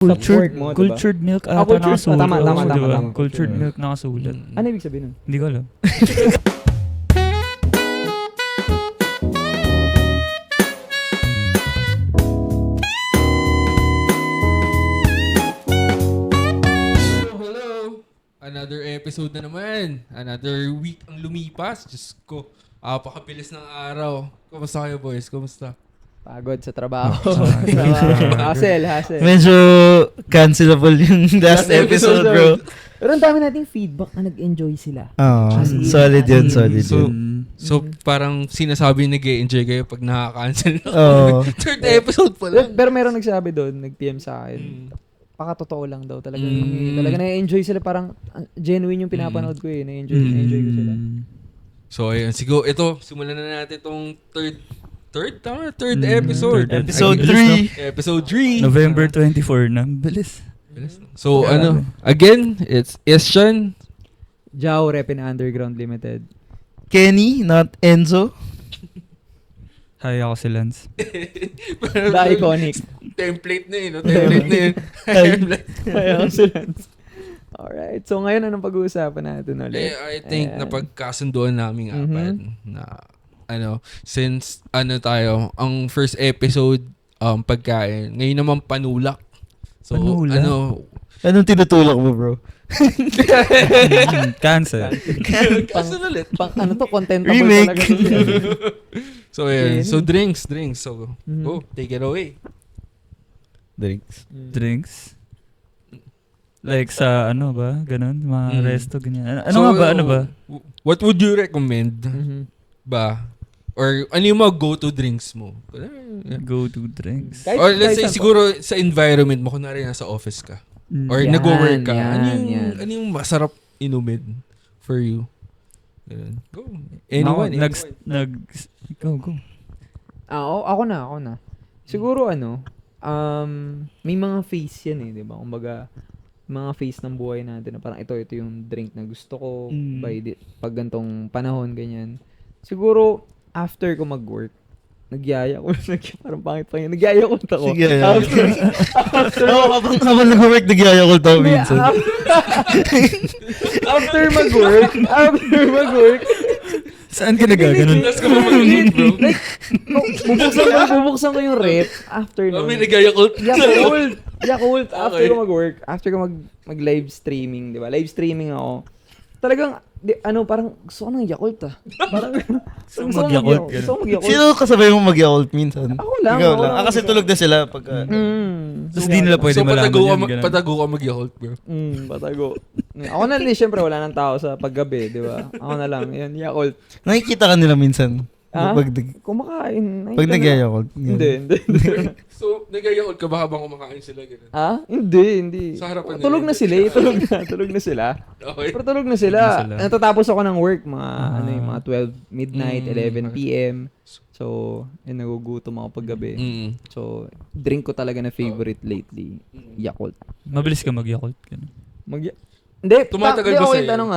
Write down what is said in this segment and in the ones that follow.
Cultured, mo, diba? cultured milk ata cultured, nakasulat. tama, Oo, diba? tama. Cultured milk nakasulat. Ano ibig sabihin nun? Hindi ko alam. Hello! Another episode na naman. Another week ang lumipas. Diyos ko, pakabilis ng araw. Kumusta kayo, boys? Kumusta? Pagod sa trabaho. Ah, Hassle. Medyo cancelable yung last episode, bro. Pero ang dami nating feedback na nag-enjoy sila. Solid yun, solid So, yun. So, parang sinasabi nag-e-enjoy kayo pag nakaka-cancel na. Oo. Third episode pa lang. Pero meron nagsabi doon, nag-PM sa akin. Pakatotoo lang daw talaga. Talaga na-enjoy sila, parang genuine yung pinapanood ko eh. Na-enjoy ko sila. So, ayun. Siguro, ito, simulan na natin itong third episode. Episode Ay, 3. Episode 3. November 24 na. Bilis. So, again, it's Estian. Jao, Rep in Underground Limited. Kenny, not Enzo. Hi, ako si Lance. The Iconic. Template na yun, no? Template na yun. Ayaw sila. Alright. So, ngayon, anong pag-uusapan natin ulit? I think Ayan. napagkasunduan namin apat na since tayo, ang first episode pagkain, ngayon naman panulak. So Panulak? Anong tinutulak mo, bro? Cancer. Kaso ulit. Contentable Remake. talaga. Siya. So ayan, Okay. so drinks. So go, take it away. Drinks. Drinks. Like sa ano ba? Ganon? Mga resto, ganyan. Ano So, nga ba? Ano ba? What would you recommend ba? Or ano yung mga go-to drinks mo? Go to drinks. Kahit- Or let's say kahit saan siguro sa environment mo, kunwari nasa office ka. Or Yan, nag-work ka. yan. Ano yung masarap inumin for you? Ganun. Go. Ako, Anyone. go. Ako na. Siguro may mga phase yan eh, di ba? Kumbaga, mga phase ng buhay natin na parang ito yung drink na gusto ko pag gantong panahon, ganyan. Siguro, after ko mag-work, parang pangit pa yun. Nagyayakot ako. Sige. After Habang nag-work, nagyayakol tayo minsan. after mag-work, Saan ka nagaganon? Tapos ka pa mag-eat, bro. bubuksan ko yung rep after nun. May nag-yakult. Yakult. After Okay. ko mag-work, after ko mag-live streaming, di ba? Live streaming ako. Talagang, parang gusto ko ng Yakult Parang, gusto ko mag-Yakult, Gusto ko mag-Yakult. Sino kasabay mo mag-yakult minsan? Ako lang. Ikaw lang. Kasi tulog na sila pag... Tapos di nila pwede So malaman yan. ganun. patago ka mag-yakult, bro. Patago. Ako na din, syempre wala nang tao sa paggabi, di ba? Ako na lang, yan, Yakult. Nakikita ka nila minsan. Ha? Pag Kumakain. pag nagyayakult. Hindi. So, nag-yakult ka ba habang kumakain sila? Ganun? Hindi. Sa harapan nila. Tulog na sila tulog na sila. Okay. Pero tulog na sila. Tulog na sila. Natatapos ako ng work, mga 12 midnight, 11 p.m. So, nagugutom ako paggabi. So, drink ko talaga na favorite lately, Yakult. Mabilis ka mag-Yakult. Ganun. Tumatagal ba Tumatagal sa'yo? yung tanong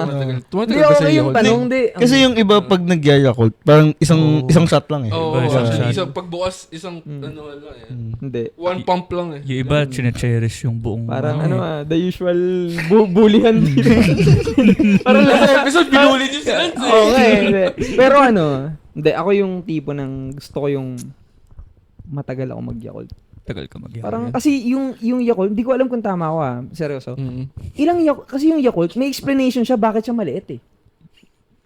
Tumatagal Hindi ba okay sa'yo yung yakult? tanong, di. Kasi yung iba pag nagyayakult, parang isang shot lang eh. Oo, Iba, actually, shot. isang pagbukas, ano lang eh. Hindi. One pump lang eh. Yung iba, chine-cherish yung buong... Parang the usual bullyhan dito. Parang Last episode, binuli niyo sila. Okay, hindi. Pero hindi, ako yung tipo ng gusto ko yung matagal ako mag-Yakult. Tagal ka mag-Yakult. Parang kasi yung Yakult, hindi ko alam kung tama ako seryoso. Mm-hmm. Kasi yung Yakult, may explanation siya bakit siya maliit eh.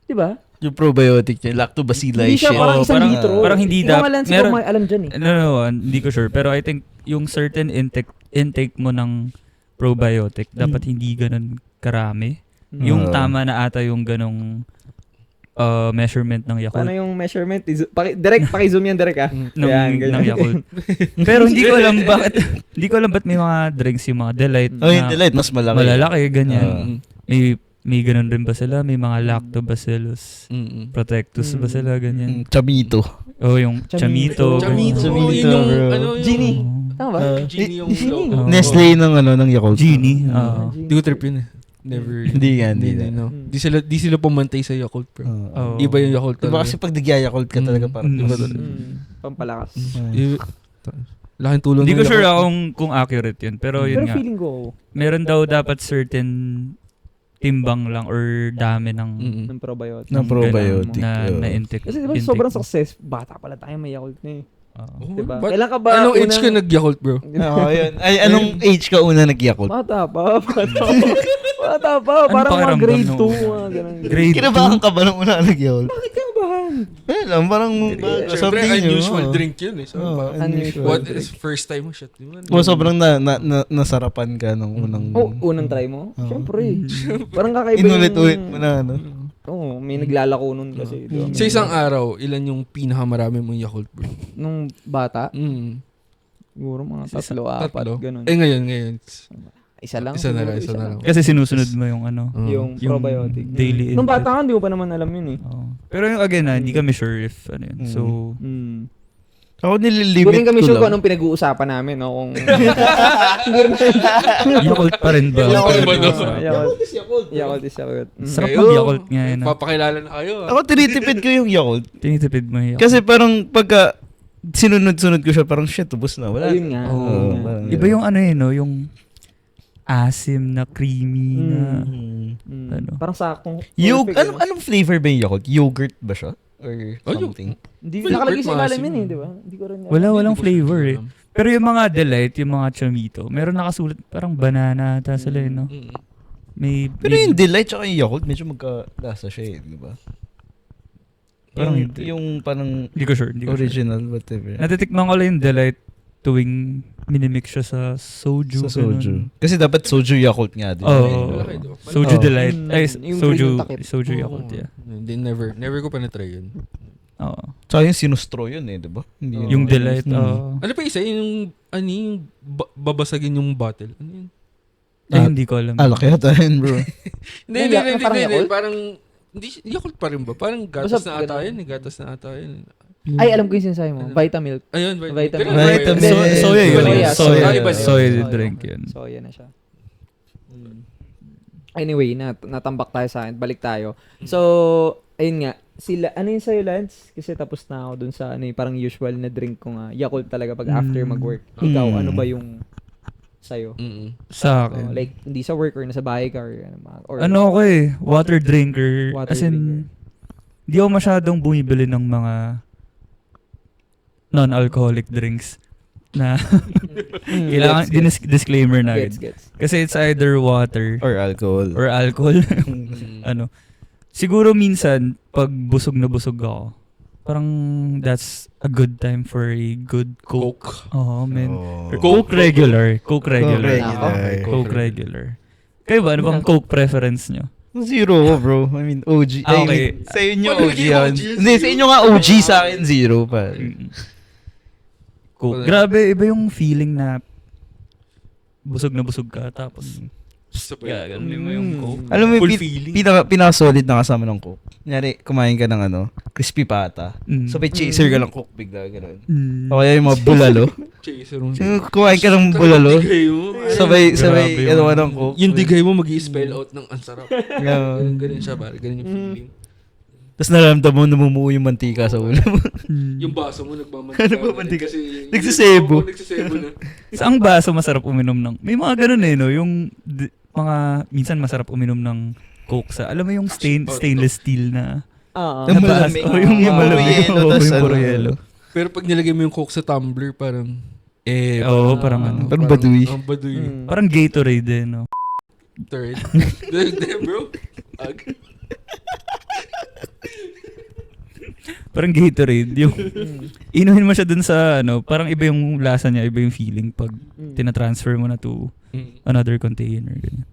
'Di ba? Yung probiotic niya, lactobacilli Hindi siya shit. parang Oo, isang parang- litro. parang hindi Ikaw nga lang siguro meron- may alam dyan eh. No, hindi ko sure. Pero I think yung certain intake mo ng probiotic, dapat hindi ganun karami. Yung tama na ata yung ganong measurement ng Yakult. Paano yung measurement? Paki-zoom yan direct Yan, ganyan. ng Yakult. Pero hindi ko alam bakit may mga drinks yung mga Delight Oh, yung delight, mas malaki. malalaki, ganyan. May ganun rin ba sila? May mga Lactobacillus protectus ba sila, ganyan? Chamito. Oh, yung Chamito. Chamito. Chamito, Yun yung, bro. Genie. Tama ba? Genie yung Genie. logo. Nestle ng Yakult. Genie. Hindi ko trip yun eh. Never. Hindi yan, hindi Hindi, yan. no. Di sila pumantay sa Yakult, bro. Oh. Iba yung Yakult Diba talaga. kasi pag nagyayakult ka talaga parang iba talaga. Pampalakas. I- Laking tulong Hindi ng ko sure Yakult. kung accurate yun. Pero yun Pero nga. feeling ko, Meron daw dapat certain timbang lang or dami ng Mm-mm. ng probiotic. Ng probiotic. na oo. na-intake. Kasi di ba sobrang success, bata pala tayo may Yakult na eh. Oh, Diba? but Kailan ka ba anong age unang- ka nag-Yakult, bro? Oo, yun. Ay, anong age ka una nag-Yakult? Bata pa. Bata pa. Ano Parang mga pakiramdam grade nung 2. una? Mga ganun. Grade Kinabahan ka ba nung una ka nag-Yakult? Bakit ka bahan? Eh lang, parang Siyempre, something new. unusual oo. drink yun eh. So, Oo, parang, unusual what drink. is first time mo shot? O sobrang nasarapan ka nung unang... Oh, unang try mo? Oo. Siyempre. Parang kakaiba Inulit-ulit mo na, ano? Oo, may naglalako nun kasi. Diba? Sa isang araw, ilan yung pinakamarami mong Yakult, bro? Nung bata, Mm. siguro mga Isa- 3, 4, Tatlo. ganun. Eh ngayon. Isa lang. Isa na siguro, lang, isa na lang. Kasi sinusunod mo yung ano. Yung probiotic. daily Nung intake. bata ka, hindi mo pa naman alam yun eh. Oo. Pero yung again hindi kami sure if ano yun. So, Ako Hindi nililimit rin kami ko sure kung lang. anong pinag-uusapan namin. No? Kung... Yakult pa rin ba? Yakult ba no? Yakult is Yakult. Yakult is Yakult. Sarap Kayo, mag-Yakult nga yun. Papakilala na kayo. Ako tinitipid ko yung Yakult. Tinitipid mo yung Yakult. Kasi parang pagka sinunod-sunod ko siya, parang shit, ubos na. Wala. Ayun nga. Oo. ayun nga. parang- Iba yung ano no, yung asim na creamy na ano. Parang saktong. perfect, Anong flavor ba yung Yakult? Yogurt ba siya? Or Oh, something? Hindi Flavor nakalagay sa ilalim maasim. yun eh, di ba? Hindi ko rin alam. Walang flavor eh. Pero yung mga delight, yung mga chomito, meron nakasulat parang banana ata sila eh, no? Mm. May Pero yung Delight tsaka yung Yakult, medyo magkalasa siya eh, di ba? Parang yung, hindi. yung parang Hindi ko sure. original, whatever. Natitikman ko lang yung delight tuwing minimix siya sa soju. Sa soju. ganun. Kasi dapat soju Yakult nga, di ba? Oo. Malaki daw. Soju Oo. delight. Ay, Yung soju, green na takip. soju Oo. Yakult, yeah. Hindi, never ko pa na-try yun. Oo. Tsaka yung sinustro yun eh, di ba? Hindi Oo. Yung delight, Ano pa isa? Yung babasagin yung bottle. Ano yun? ay, hindi ko alam. laki ata yun, bro. Hindi, Parang Yakult? Parang, hindi, Yakult pa rin ba? Parang gatas Basta na ata ganun. yun. Gatas na ata yun. Ay, alam ko yung sinasabi mo. Ano? Vitamilk. Ayun, Vitamin. Ganun ba yun? Vitamin. Soya yun. Soya. Soya. Ah, iba din. Soya drink yun. Soya na siya. Anyway, natambak tayo sa akin. Balik tayo. So, ayun nga. Sila, ano yung sa'yo, Lance? Kasi tapos na ako dun sa ano, parang usual na drink ko nga. Yakult talaga pag after mag-work. Ikaw, ano ba yung sa'yo? Mm-mm. Sa Oh, akin. like, hindi sa work or nasa bahay ka or ano. Or, Ano ako eh, water drinker. Water As in, di ako masyadong bumibili ng mga non-alcoholic drinks na kailangan, disclaimer na agad. Gets. Kasi it's either water Or alcohol. or alcohol. Mm. ano. Siguro minsan, pag busog na busog ako, parang that's a good time for a good Coke. Oh, man. Oh. Or Coke regular. Coke regular. regular. Coke regular. Kayo ba? Ano bang Coke preference nyo? Zero ko, bro. I mean, OG. Ah, I okay. mean, sa inyo Paano OG naging yan. OG? Hindi, sa inyo nga OG, sa akin zero pa. Coke. Grabe, iba yung feeling na busog na busog ka tapos gaganin mo yung Coke. Alam mo, Full yung feeling. pinaka-solid na kasama ng Coke. Kunyari, kumain ka ng ano, crispy pata. Mm. So, may chaser ka ng Coke bigla, gano'n. Mm. O kaya yung mga bulalo. Chaser. Yung kumain ka ng bulalo. Digay mo. Sabay, Grabe ano yun. ka ng Coke. Yung digay mo mag-i-spell out ng ang sarap. Ganun. Ganun siya, pare. Ganun yung feeling. Tapos nararamdaman mo namumuo yung mantika sa ulo mo. Yung baso mo nagmamantika. Nagmamantika. Kasi Nagsisebo. Nagsisebo na. Sa ang baso masarap uminom ng... May mga ganun eh, no? Yung mga... Minsan masarap uminom ng Coke sa... Alam mo yung stainless steel na... Oo. Yung na malamig. baso. Oh, yung Yung malamig. puro yelo, Oo, tas yung puro ano. yelo. Pero pag nilagay mo yung Coke sa tumbler, parang... Oo, parang ano. Parang baduy. Ang baduy. Parang Gatorade eh, no? Third. Hindi, bro. Parang Gatorade. Yung... Inuhin mo siya dun sa ano, parang iba yung lasa niya, iba yung feeling pag tinatransfer mo na to another container. Ganyan.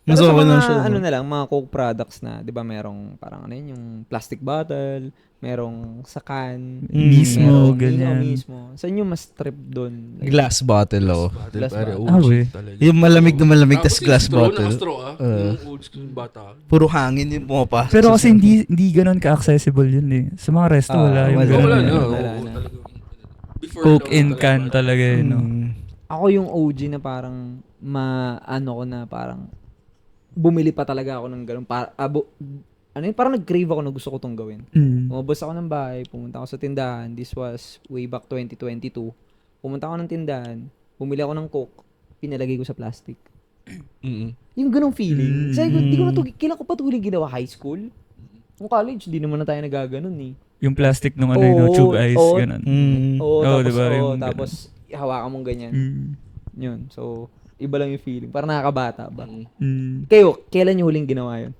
Pero sa Mas okay mga, lang siya, ano no? na lang, mga Coke products na, di ba merong parang ano yun, yung plastic bottle, merong sa can, Mismo, merong ganyan. mismo. Saan yung mas trip doon? Like, Glass bottle, oh. Glass bottle. Ah, we. Yung malamig na malamig, tas glass bottle. Naka-straw ah. Yung old school bata. Puro hangin yung pumapasok. Pero sa kasi sinabi. hindi ganun ka-accessible yun eh. Sa mga resto wala yung wala. ganun. Wala eh. na. Wala oo, na. talaga. Before Coke lang in talaga. can talaga eh, no? ako yung OG na parang ano ko na parang bumili pa talaga ako ng ganun. Ano yun, parang nag-crave ako na gusto ko tong gawin. Mm. Umabos ako ng bahay, pumunta ako sa tindahan. This was way back 2022. pumunta ako ng tindahan, bumili ako ng Coke, pinalagay ko sa plastic. Mm. Yung ganong feeling. Sabi ko, kailan ko pa ito huling ginawa? High school? Nung college, di naman na tayo nagaganon eh. Yung plastic nung ano yun, tube ice, oo. ganun. Oo, Oo, tapos, diba, yung tapos hawakan mong ganyan. Yun. So, iba lang yung feeling. Parang nakakabata ba? Kayo, kailan nyo huling ginawa yun?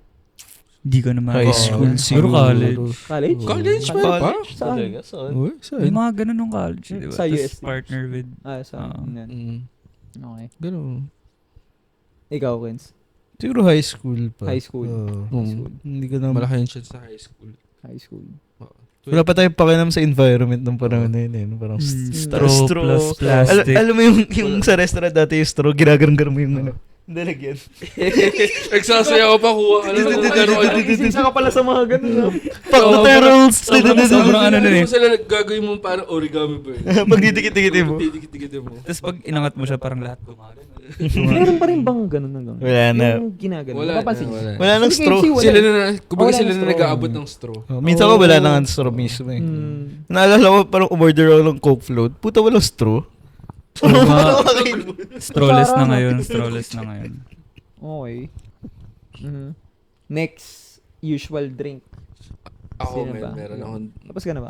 Hindi ko naman. High school Siguro college. College? College pa ba? Saan? Uy, May saan? mga ganun nung college, di ba? Sa Tapos UST. partner with, Saan? Yan. Mm. Okay. Ganun. Ikaw, Kens? Siguro high school pa. High school. Oo. High school. Hindi ko na... Malaki yung chance sa high school. High school. Wala pa tayong pakialam sa environment ng panahon na yun eh. Parang straw plus plastic. Alam mo yung sa restaurant dati yung straw, ginagaram mo yung ano. Dalagyan. Nagsasaya ko pa kuha. Isa ka pala sa mga ganun. Pang-terals! Sobrang ano nun eh. Sila gagawin mo parang origami ba yun? Pagdidikit-dikitin mo. Didikit-dikitin mo. Tapos pag inangat mo siya, parang lahat gumagano. Meron pa rin bang ganun na ganun? Wala na. Yung ginagano. Wala Napapansin na, niyo? wala. Wala nang Sa straw. KFC, wala. Sila na, kumbaga Wala sila ng na straw. nag-aabot ng straw. Minsan ko wala nang straw mismo eh. Naalala ko parang umorder ako ng Coke float. Puta walang straw. Strawless na ngayon, strawless na ngayon. Okay. Next, usual drink. Ako, Sino ba? meron akong Tapos ka na ba?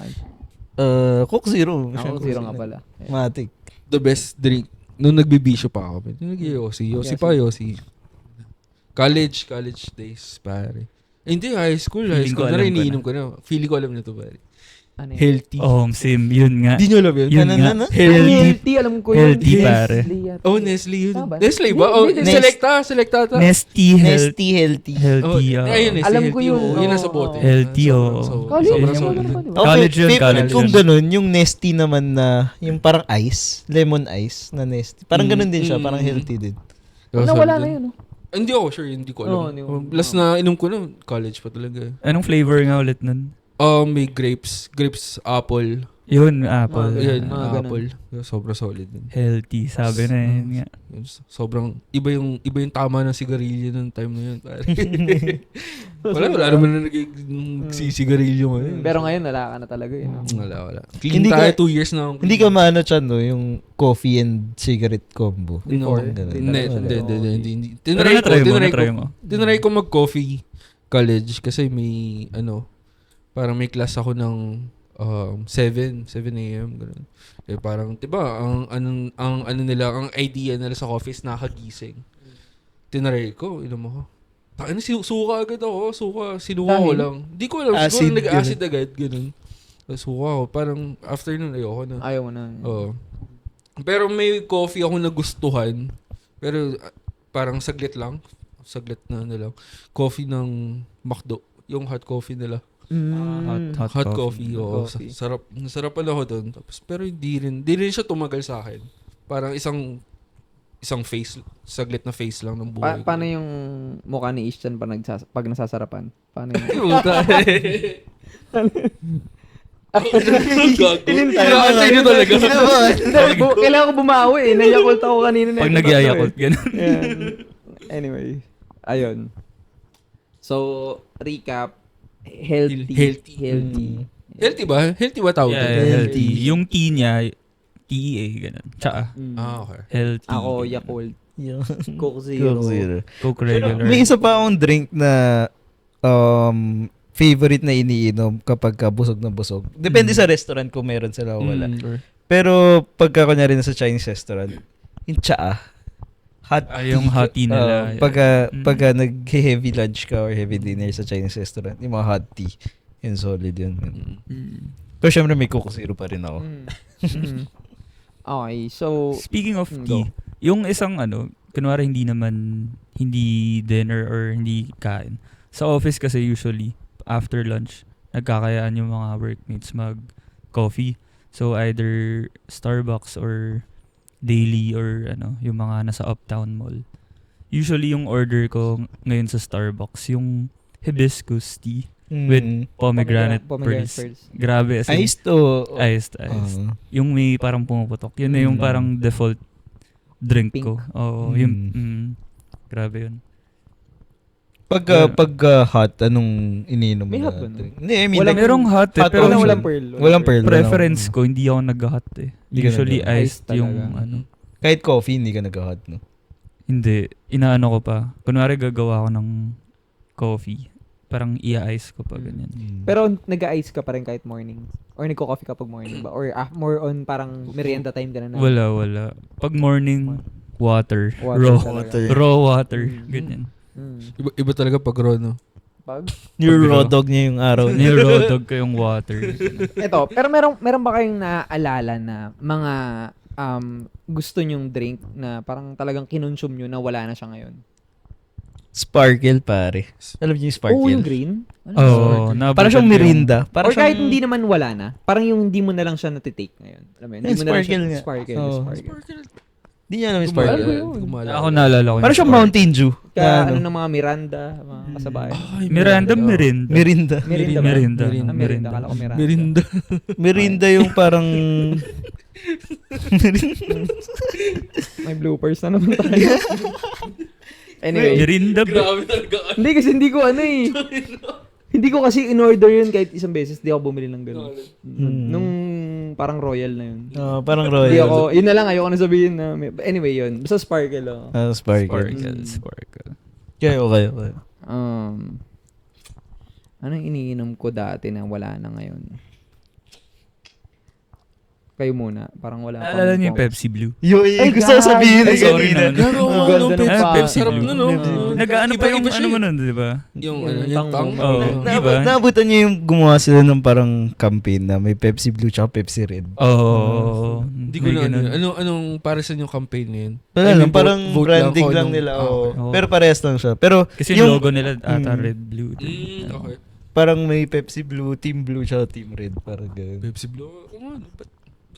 Coke Zero. Ako, zero nga pala. Matik. the best drink. Nung nagbibisyo pa ako. Nung nag-Yossi. Yossi pa, Yossi. College days, pare. Hindi, high school. High Feeling ko school na alam rin, ko na. iniinom ko na. Feeling ko alam na to, pare. Ano yun? Healthy. Oh, sim, yun nga. Hindi nyo alam yun? Yun Ano, nga. ano? Healthy, alam ko yun. Healthy, pare. Nestle yata. Oh, Nestle yun. Tama ba? Nestle ba? Hindi, Oh, hindi. Selecta ata. Nesty Healthy. Healthy. Oh, ayun, Nestle Alam ko healthy. yun. Oh, yun nasa Oo, bote. oo. Healthy, oh. College, Sobrang yun solid. ano pa, di ba? College yun, college Kung yun. ganun, yung Nesty naman na, yung parang ice, lemon ice na Nesty. Parang ganun din siya, parang healthy din. Nawala na yun, no? Hindi ako sure, hindi ko Oo, alam. hindi ko- Last na inom ko na, college pa talaga. Anong flavor nga ulit nun? May grapes, apple. Yun, apple. Yan, mga ganun. apple. Sobrang solid din. Healthy, sabi na yun nga. Yun, sobrang iba yung tama ng sigarilyo nung time na yun, pare. wala naman na nagsisigarilyo ngayon. Pero ngayon, wala ka na talaga yun. no? Wala. Clean Hindi tayo, ka- 2 years na akong Hindi ka maano chan, no? Yung coffee and cigarette combo. Before. No, Hindi hindi. Pero natry mo. Tinry ko mag-coffee college kasi may, parang may class ako ng 7 a.m. ganun. Eh parang 'di ba ang idea nila sa coffee is nakagising. Tinry ko, inom ako. Takin suka agad ako, sinuka ko Dahil? lang. Di ko alam, Acid, siguro nag-acid agad ganun. Suka ko, parang after nun ayoko na. Ayaw mo na. Oo. Pero may coffee ako nagustuhan. Pero parang saglit na lang. Coffee ng McDo, yung hot coffee nila. Hot coffee. Oo. Coffee. Nasarapan ako doon. Tapos pero hindi rin siya tumagal sa akin. Parang isang saglit na face lang ng buhay. Paano yung mukha ni Ishtan pag nasasarapan? Paano yung... Puta. Ilintay. Inaantay niyo talaga. Kailangan ko bumawi eh. Nayakult ako kanina. Pag nagyayakult, ganun. Yan. Anyway. Ayun. So, recap. Healthy. Healthy ba? Healthy ba tawag Yeah, doon? healthy. Yung tea niya, TEA, ganun. Tsaka, Okay. healthy. Ako, Yakult. Yung Coke Zero. Coke Zero. Coke regular. May isa pa akong drink na favorite na iniinom kapag busog na busog. Depende sa restaurant kung meron sila o wala. Pero pagka kunyari na sa Chinese restaurant, yung tsaa. Hot Yung hot tea nila. pagka nag-heavy lunch ka or heavy dinner sa Chinese restaurant, yung mga hot tea, yun solid yun. Pero syempre may Coke Zero pa rin ako. Okay, so... Speaking of go. tea, yung isang kunwari hindi dinner or hindi kain. Sa office kasi usually, after lunch, nagkakayaan yung mga workmates mag-coffee. So either Starbucks or Daily or yung mga nasa Uptown Mall. Usually yung order ko ngayon sa Starbucks, yung hibiscus tea with pomegranate pearls. Grabe. As in, Iced o... Iced. Yung may parang pumuputok. Yun na yung parang default drink Pink. ko. Oo, Mm. yung grabe yun. Pag hot, anong iniinom mo May na hot ba nun? drink? Hindi, I mean, Walang- like, Merong hot eh, hot pero option. walang pearl. Walang pearl. preference ko, hindi ako nag-hot eh. Hindi ka Usually nag-hot. iced Iced yung talaga. ano. Kahit coffee, hindi ka nag-hot, no? Hindi, inaano ko pa. Kunwari gagawa ko ng coffee. Parang i-ice ko pa ganyan. Pero nag-ice ka pa rin kahit morning? Or nagko-coffee ka pag morning ba? Or more on parang merienda time ka na? Wala. Pag morning, water. Water Raw. talaga. Raw water. Mm. Ganyan. Iba talaga pag raw, no? Pag? Raw dog niya yung araw niya. Nirodog ko yung water. Ito, pero meron ba kayong naaalala na mga gusto nyong drink na parang talagang kinonsume nyo na wala na siya ngayon? Sparkle, pare. Alam niyo yung sparkle? Oo, yung green? Oo. Parang siyang Mirinda. Or kahit hindi naman wala na, parang yung hindi mo na lang siya natitake ngayon. Alam mo yun? Hindi mo na lang Sparkle siya, nga. sparkle, Oo. sparkle. Hindi niya alam yung sparkle. Gumala. Ako naalala ko. Parang siyang Mountain Dew. Kaya Na ano ng mga Miranda, mga kasabay. Miranda, Mirinda. Mirinda. Merinda ba? Merinda. Ah, Merinda. Kala ko Miranda. Merinda. Mirinda yung parang... May bloopers na naman tayo. Anyway. Mirinda ba? Grabe talaga. Hindi kasi hindi ko ano eh. Hindi ko kasi in-order yun kahit isang beses. Di ako bumili ng gano'n. Nung parang royal na yun. Parang Hindi royal. ako, yun na lang, ayoko na sabihin na. Anyway yun. Basta sparkle oh. Sparkle. Sparkle. Kayo. Anong iniinom ko dati na wala na ngayon? Kayo muna. Parang wala pa. Naalala niyo yung Pepsi Blue? Ay, gusto ko sabihin God. eh. Sorry kanina. naman. Garo, Ang ano, ganda ng Pepsi. Pepsi Sarap Blue. na, no? Nag-ano pa yung Iba-iba ano siya mo eh. nun, di ba? Yung Yung tang. Oo. Di ba? Naabutan niyo yung gumawa sila ng parang campaign na may Pepsi Blue tsaka Pepsi Red. Oo. Hindi ko na anong para sa yung campaign na yun? Wala I mean, lang, parang vote branding ako lang nung- nila. okay. Oo. Pero parehas lang siya. Pero Kasi yung logo nila ata red blue. Okay. parang may Pepsi Blue, Team Blue tsaka Team Red. Parang ganun. Pepsi Blue.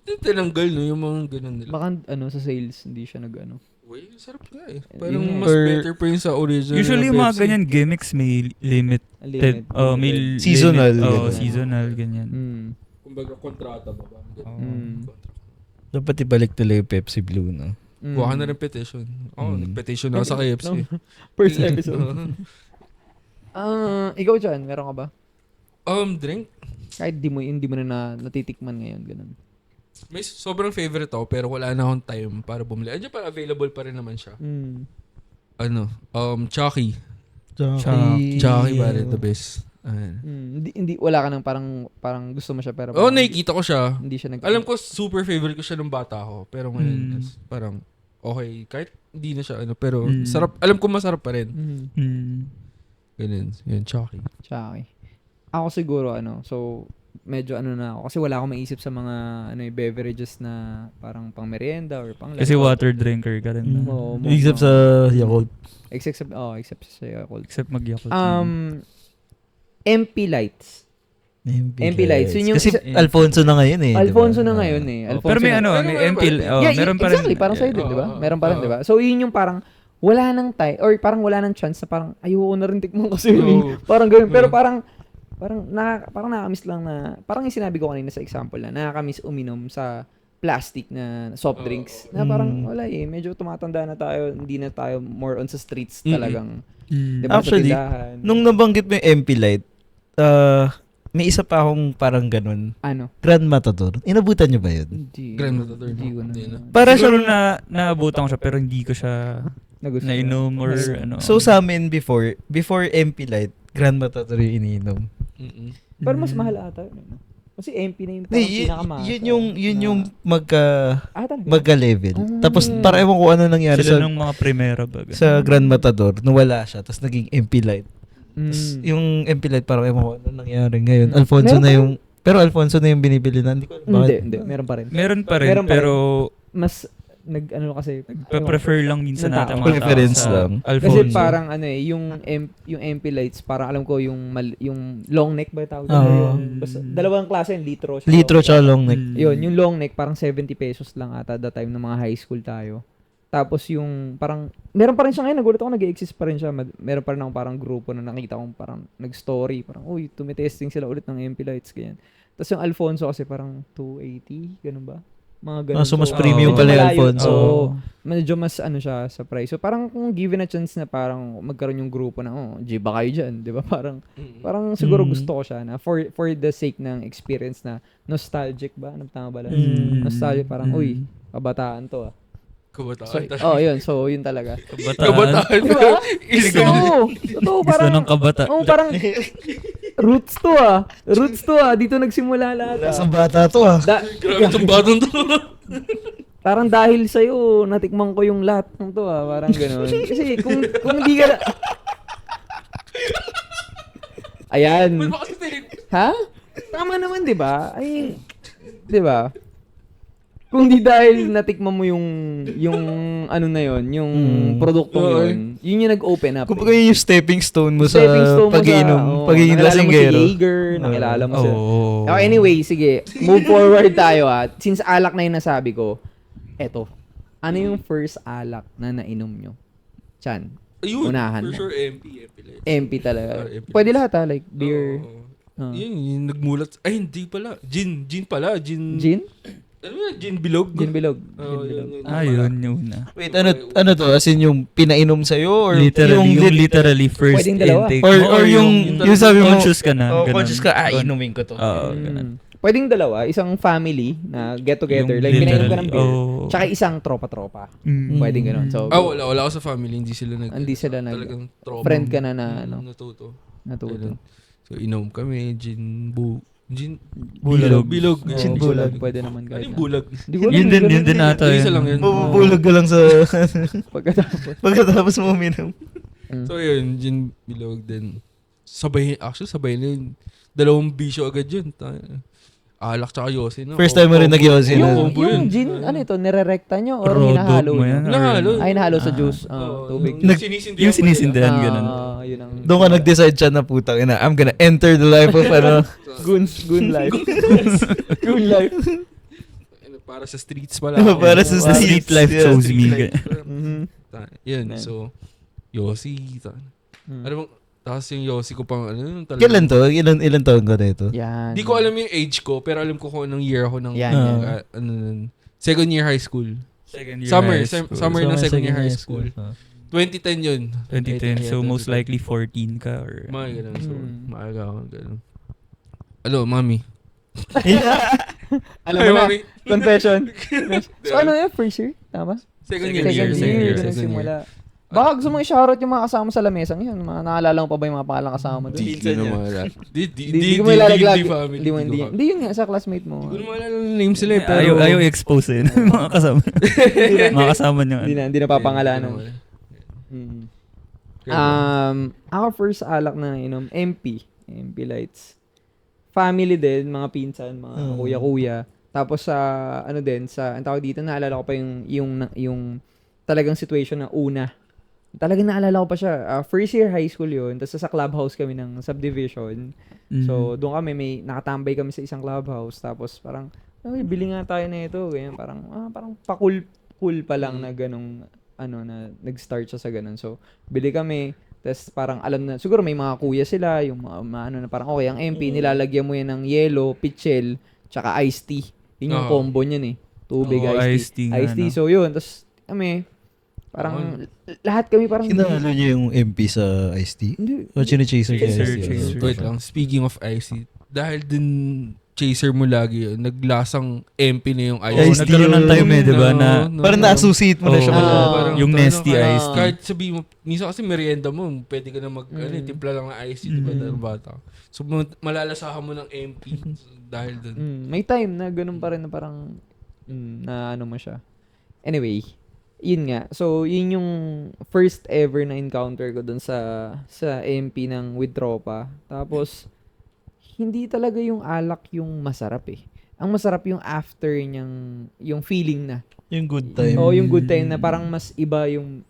Ba't tinanggal, no? Yung mga ganun nila. Baka sa sales, hindi siya nag-ano. Uy, sarap nga eh. Parang Yun nga. mas Or- better pa yun sa original Usually na yung mga Pepsi. ganyan gimmicks may limit. Limit. May Seasonal, limit. ganun. Seasonal, ganyan. Kumbaga, kontrata ba? Dapat ibalik nila yung Pepsi Blue, no? Kuha ka na rin petition. Nag-petition ako sa KFC. First episode. Ikaw dyan, meron ka ba? Drink? Kahit hindi mo na natitikman ngayon, ganun. May sobrang favorite ako pero wala na akong time para bumili. Andiyan pa, available pa rin naman siya. Chucky. Chucky ba rin, the best. Hindi wala ka nang parang gusto mo siya pero Nakikita ko siya. hindi siya Alam ko, super favorite ko siya nung bata ako. Pero ngayon, parang, okay, kahit hindi na siya, pero sarap, alam ko masarap pa rin. Ganun, yun, Chucky. Chucky. Ako siguro, so, medyo na ako. Kasi wala akong maisip sa mga, beverages na parang pang merienda or pang Kasi water drinker ka rin. Oo, Except sa Yakult. Except sa Yakult. Except mag-Yakult. MP Lights. MP Lights. Yun yung Kasi Alfonso na ngayon eh. Alfonso diba? na ngayon eh. Alfonso Pero may na. may MP. Meron pa rin. Exactly, parang sa'yo din, di ba? Meron pa rin, di ba? So, yun yung parang, wala nang time, or parang wala nang chance na parang, ayoko na rin tikman kasi parang ganun. Pero parang nakakamiss lang na, parang yung sinabi ko kanina sa example na, nakakamiss uminom sa plastic na soft drinks. Na parang, wala medyo tumatanda na tayo, hindi na tayo more on sa streets talagang. Diba, Actually, sa tindahan. nung nabanggit mo yung MP Light, may isa pa akong parang ganun. Ano? Grand Matador. Inabutan niyo ba yun? Hindi ko na. Para Siguro siya naabutan ko siya pero hindi ko siya nainom or ano. So sa amin before MP Light, Grand Matador yung iniinom. Pero mas mahal ata yun. Kasi MP na yung parang Hindi, pinakamahal. yun yung talaga? magka-level. Tapos para ewan ko ano nangyari sila nung mga primera ba. sa Grand Matador, nawala siya, tapos naging MP Light. Tapos Mm. yung MP Light parang ewan ko ano nangyari ngayon. Alfonso Meron na pa yung, pero Alfonso na yung binibili na. Hindi ko alam bakit. Hindi. Meron pa rin. Meron pa rin Meron pa rin. pero Mas, kasi, prefer lang minsan ng natin tao. mga tao Preference sa lang. Alfonso. Kasi parang yung MP lights, parang alam ko yung long neck ba tawag doon? Basta dalawang klase, yung litro. Litro tsaka long neck. Yun, yung long neck parang 70 pesos lang ata that time ng mga high school tayo. Tapos yung parang meron pa rin siya ngayon, nagulat ako nag-exist pa rin siya. Meron pa rin akong parang grupo na nakita kong parang nag-story, parang uy, tumitesting sila ulit ng MP lights ganyan. Tapos yung Alfonso kasi parang 280, ganun ba? Mga ganun. So, mas Oo. premium pala yung malayo. Alfonso. Oo. Medyo mas siya sa price. So, parang kung given a chance na parang magkaroon yung grupo na, G ba kayo dyan? Di ba? Parang siguro gusto ko siya na for the sake ng experience na nostalgic ba? Ano tama ba lang? Nostalgic, parang, uy, kabataan to ah. Kabataan. Yun. So, yun talaga. Kabataan. Di ba? Totoo, Gusto parang, ng kabata. parang, roots to ah. Dito nagsimula lahat ah. Sa bata to Grabe itong batong to. Parang dahil sa'yo, natikman ko yung lahat ng to ah. Parang gano'n. Kasi kung hindi ka Ayan. Ha? Tama naman, di ba? Ay, di ba? Kung di dahil natikman mo yung ano na yon, yung produktong yun yung nag-open up. Kumbaga yun yung stepping stone mo sa Stone mo pag-iinom, pagiging nakilala mo lasinggero. si Jaeger, nakilala mo siya. Oh. Okay, anyway, sige. Move forward tayo ah. Since alak na yung nasabi ko, eto. Ano yung first alak na nainom nyo? Chan. Ayun, Unahan for mo. sure MP lights. MP talaga. MP Pwede lahat ah, like beer. Oo. Yun, yung nagmulat. Ay, hindi pala. Gin pala. Gin? Ano yun? Gin bilog? Gin bilog. Oo, Gin bilog. Yun yung una. Wait, ano to? As in yung pinainom sa'yo? Or Literally, yung literally first Pwedeng dalawa. intake Or, mo. or yung sabi mo, conscious ka na. ganun. conscious ka, inumin ko to. Oo, ganun. Pwedeng dalawa. Isang family na get together. Yung Like, pinainom ka ng beer. literally, Tsaka isang tropa-tropa. Mm. Pwedeng ganun. So, Wala ako sa family. Hindi sila Hindi sila talagang tropa. friend ka na ano, Natuto. natuto. So, inom kami. Gin Bulag. Bilog. Gin bulag. Pwede naman Ano kahit yung na. bulag? Di ko alam, Yun din, ganun yun din ata Isa yun. lang yun. Mabubulag ka lang sa Pagkatapos. pagkatapos mo uminom. So, yun. Gin bilog din. Sabay na yun. Dalawang bisyo agad yun. Alak tsaka yosi. No? First time mo rin nag-yosi na. Yung gin, ano ito, nirerekta nyo or Raw hinahalo dope mo nyo? yan. Nahalo. Ay, nahalo sa juice. Tubig. Yung sinisindihan, ganun. Yun ang... Doon ka nag-decide siya na putang ina, I'm gonna enter the life of ano. Goon life. Goon life. Para sa streets pala. Para sa street life yeah. chose me. Yun, so, yosi. Ano bang, tapos yung yosi ko pang, ano, talaga. Kailan to? Ilan taon ka na ito? Yan. Di ko alam yung age ko, pero alam ko kung anong year ako ng, Yan, second year high school. Second Summer ng second year high school. 2010 yun. 2010. So, most likely 14 ka or... Mga ganun. So, maaga ako. Ganun. Hello, mami. Alam mo Hi, na. mami. Confession. So, ano yun? First year? Tama? Second Second year. Second Nagsimula. Baka gusto mo i-shoutout yung mga kasama sa lamesang yun. Naalala mo pa ba yung mga pangalang kasama doon? Di ko mo ilalaglag. family. Hindi yun nga sa classmate mo. Hindi ko maalala ng name sila eh. Pero Ayaw expose eh. Mga kasama. Mga kasama niyo. Hindi na papangalanan. Ako first alak na nainom, MP Lights. Family din, mga pinsan, mga kuya-kuya. Tapos sa ano din, sa ang tawag dito, naalala ko pa yung talagang situation na una. Talagang naalala ko pa siya. First year high school yun. Tapos sa clubhouse kami ng subdivision. So, doon kami, nakatambay kami sa isang clubhouse. Tapos parang, bili nga tayo na ito. Ganyan, parang cool pa lang na ganong, na nag-start siya sa ganon. So, bili kami. Tapos parang alam na, siguro may mga kuya sila, yung mga na parang, okay, ang MP, nilalagyan mo yan ng yellow, pitchel, tsaka iced tea. Yun yung combo niyan eh. Tubig, iced tea. Iced tea. So, yun. Tapos, parang, lahat kami parang... Hinahalo niyo yung MP sa iced tea? Hindi. O chine-chaser niya Chaser. iced tea? wait lang, speaking of icy, dahil din chaser mo lagi yun, naglasang MP na yung ice. Nagkaroon ng time eh, di ba? Na, Parang na-associate mo na siya. parang yung nasty kahit- iced tea. Kahit sabihin mo, minsan kasi merienda mo, pwede ka na timpla lang ng ice tea, di ba, dahil bata. So, malalasahan mo ng MP dahil dun. May time na ganun pa rin na parang na ano mo siya. Anyway, yun nga. So, yun yung first ever na encounter ko dun sa MP ng with tropa. Tapos, hindi talaga yung alak yung masarap eh. Ang masarap yung after niyang, yung feeling na. Yung good time. Oo, yung good time na parang mas iba yung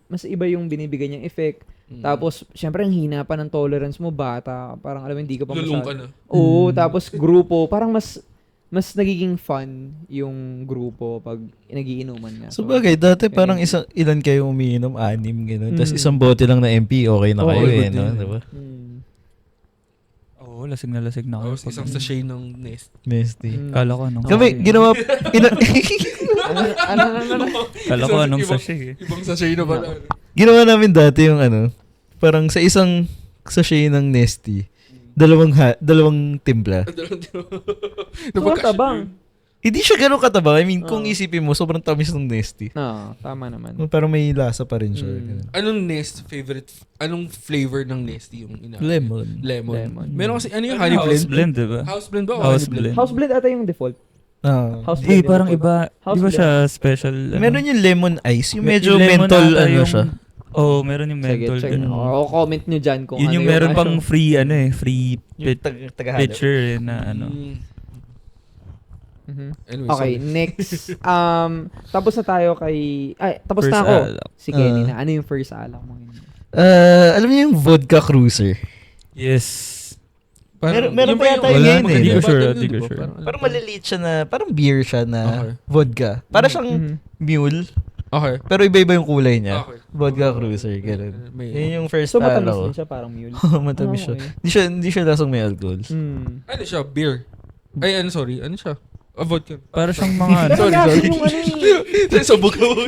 binibigay niyang effect. Tapos, syempre, ang hina pa ng tolerance mo, bata. Parang, alam mo, hindi ka pa Lulong ka na. Oo, tapos grupo, parang mas nagiging fun yung grupo pag nagiinuman nga. So bagay, dati parang ilan kayo umiinom? 6, gano'n. Tapos isang bote lang na MP, okay na kayo Okay, eh, good no? din. Diba? Oo, Oo, lasing na ako. Tapos isang sachet ng Nest. Nesty. Kala ko anong Kami, Okay. ginawa, Kala ko anong sachet eh. Ibang sachet na pala. ginawa namin dati yung parang sa isang sachet ng Nesty, dalawang timpla. Sobrang tabang. Hindi siya ganun kataba. I mean, kung isipin mo, sobrang tamis ng Nesty. No, tama naman. Pero may lasa pa rin siya. Mm. Ganun. Anong Nest favorite? Anong flavor ng Nesty yung ina? Lemon. Lemon. Meron kasi, ano yung honey House blend? blend, diba? House blend ba? o House honey blend. House blend ata yung default. House Eh, blend parang yung default. iba. House Di ba blend. siya special? Meron yung lemon ice. Yung medyo lemon mentol ata ano yung- siya. Oo, meron yung Sige, menthol. check. ganun. O, comment nyo dyan kung Yun ano yung meron ano. pang free free Tagahalo. picture na ano. Mhm. Anyway, Okay, sorry. next. Tapos na tayo kay... Ay, tapos First na ako. alak. Si Kenny na. Ano yung first alak mo? Alam niyo yung vodka cruiser? Yes. Meron yun pa yata yung- yun ngayon Wala, eh. Di ko maganda sure, yung di ko bottle, sure. parang- Parang maliliit siya na, parang beer siya na Okay. vodka. Para siyang Mhm. mule, Okay. pero iba-iba yung kulay niya. Okay. Vodka cruiser, ganun. May- Yun yung first So, alak matamis ko. din siya, parang mule. Matamis siya. Okay. Hindi siya lasang may alcohol. Hmm. Ano siya? Beer. Ay, sorry. Ano siya? Vodka. Para siyang mga Pero Sorry, lasa sorry. yung ano eh. Sabog ka mo.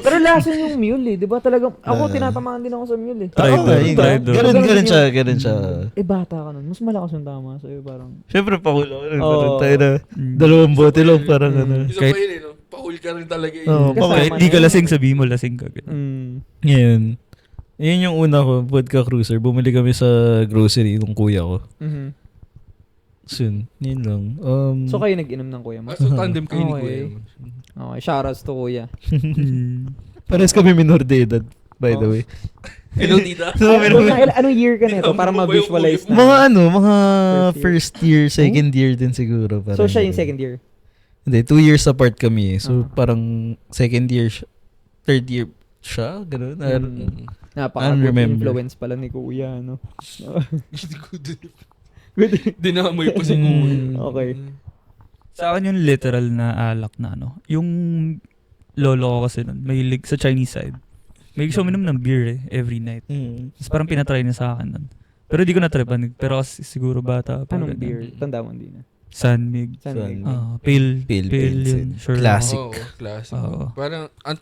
Pero lasa yung mule eh. Di ba talagang... Ako, Ah. tinatamaan din ako sa mule eh. Try Oo, doon, yun. try doon. Ganun siya. Eh, bata ka nun. Mas malakas yung tama sa'yo. Parang... Siyempre, pakulo ko nun. Oo. Parang tayo na, Mm. dalawang bote lang, parang ano. Isa Kahit- pa yun eh, no? Pahul ka rin talaga eh. Oo, Kasama Kahit na di ka yun. lasing, sabihin mo lasing ka. ganun. Ngayon, yun yung una ko, vodka cruiser. Bumili kami sa grocery ng kuya ko. Mhm. Soon, yun lang. So, kayo nag-inom ng kuya mo? So, tandem kayo ni Okay. Kuya. Okay, shoutouts to kuya. Mm. Pares kami minor de edad, by the Oh. way. Hello, tita. Anong year ka nito? Para ma-visualize na. Mga First first year, second year din siguro. So, siya yung ganun. second year? Hindi, 2 years apart kami. So, Ah. parang second year, third year siya, gano'n. Mm. I remember. Napaka-influence pala ni kuya, no? Dinamoy pa si Mm. Kuya. Okay. Sa akin yung literal na alak na ano. Yung lolo ko kasi nun, mahilig sa Chinese side. May siya uminom ng beer every night. Tapos parang pinatry niya sa akin nun. Pero di ko na-tripan. Pero kasi siguro bata pa. Anong ganyan. beer? Tanda mo din na. Sunmig. San Pale Pale yun. Pilsen. Sure. Classic. Oo, classic. Oo. Parang, ang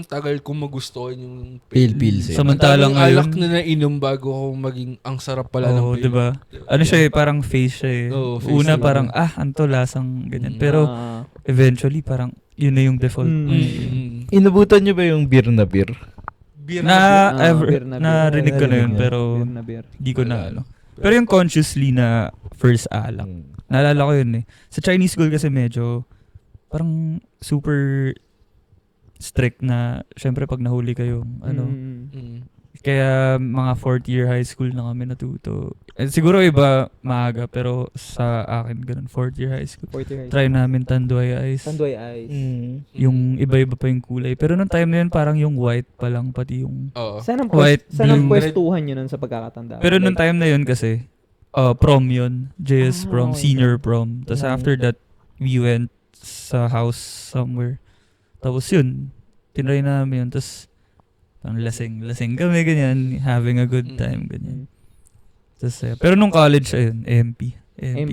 tagal kong magustuhan yung Pale Pilsen. Samantalang Ang alak ngayon, na nainom bago ako maging ang sarap pala ng oo, pale. diba? Ano siya parang face siya Oo, face Una lang. parang, anto lasang ganyan. Pero eventually parang yun na yung default. Mm. Inabutan niyo ba yung beer na beer? Beer beer na beer. narinig ko na yun, Narinig pero Beer na beer. di ko na ano. Pero yung consciously na first alak, naalala ko yun eh. Sa Chinese school kasi medyo parang super strict na, syempre pag nahuli kayo, kaya mga 4th year high school na kami natuto. Siguro iba maaga, pero sa akin ganun, 4th year high school. 40 high. Try namin Tanduay Ice. Tanduay Ice. Yung iba-iba pa yung kulay. Pero nung time na yun, parang yung white pa lang, pati yung... Oo. Saan ang, White, saan ang blue, pwestuhan nyo nun sa pagkakatanda? Pero nung time na yun kasi, prom yun. JS prom, okay. senior prom. Tapos Okay. after that, we went sa house somewhere. Tapos yun, tinry namin yun. Tapos, parang lasing kami, ganyan. Having a good time, ganyan. Tapos, pero nung college, ayun, MP. MP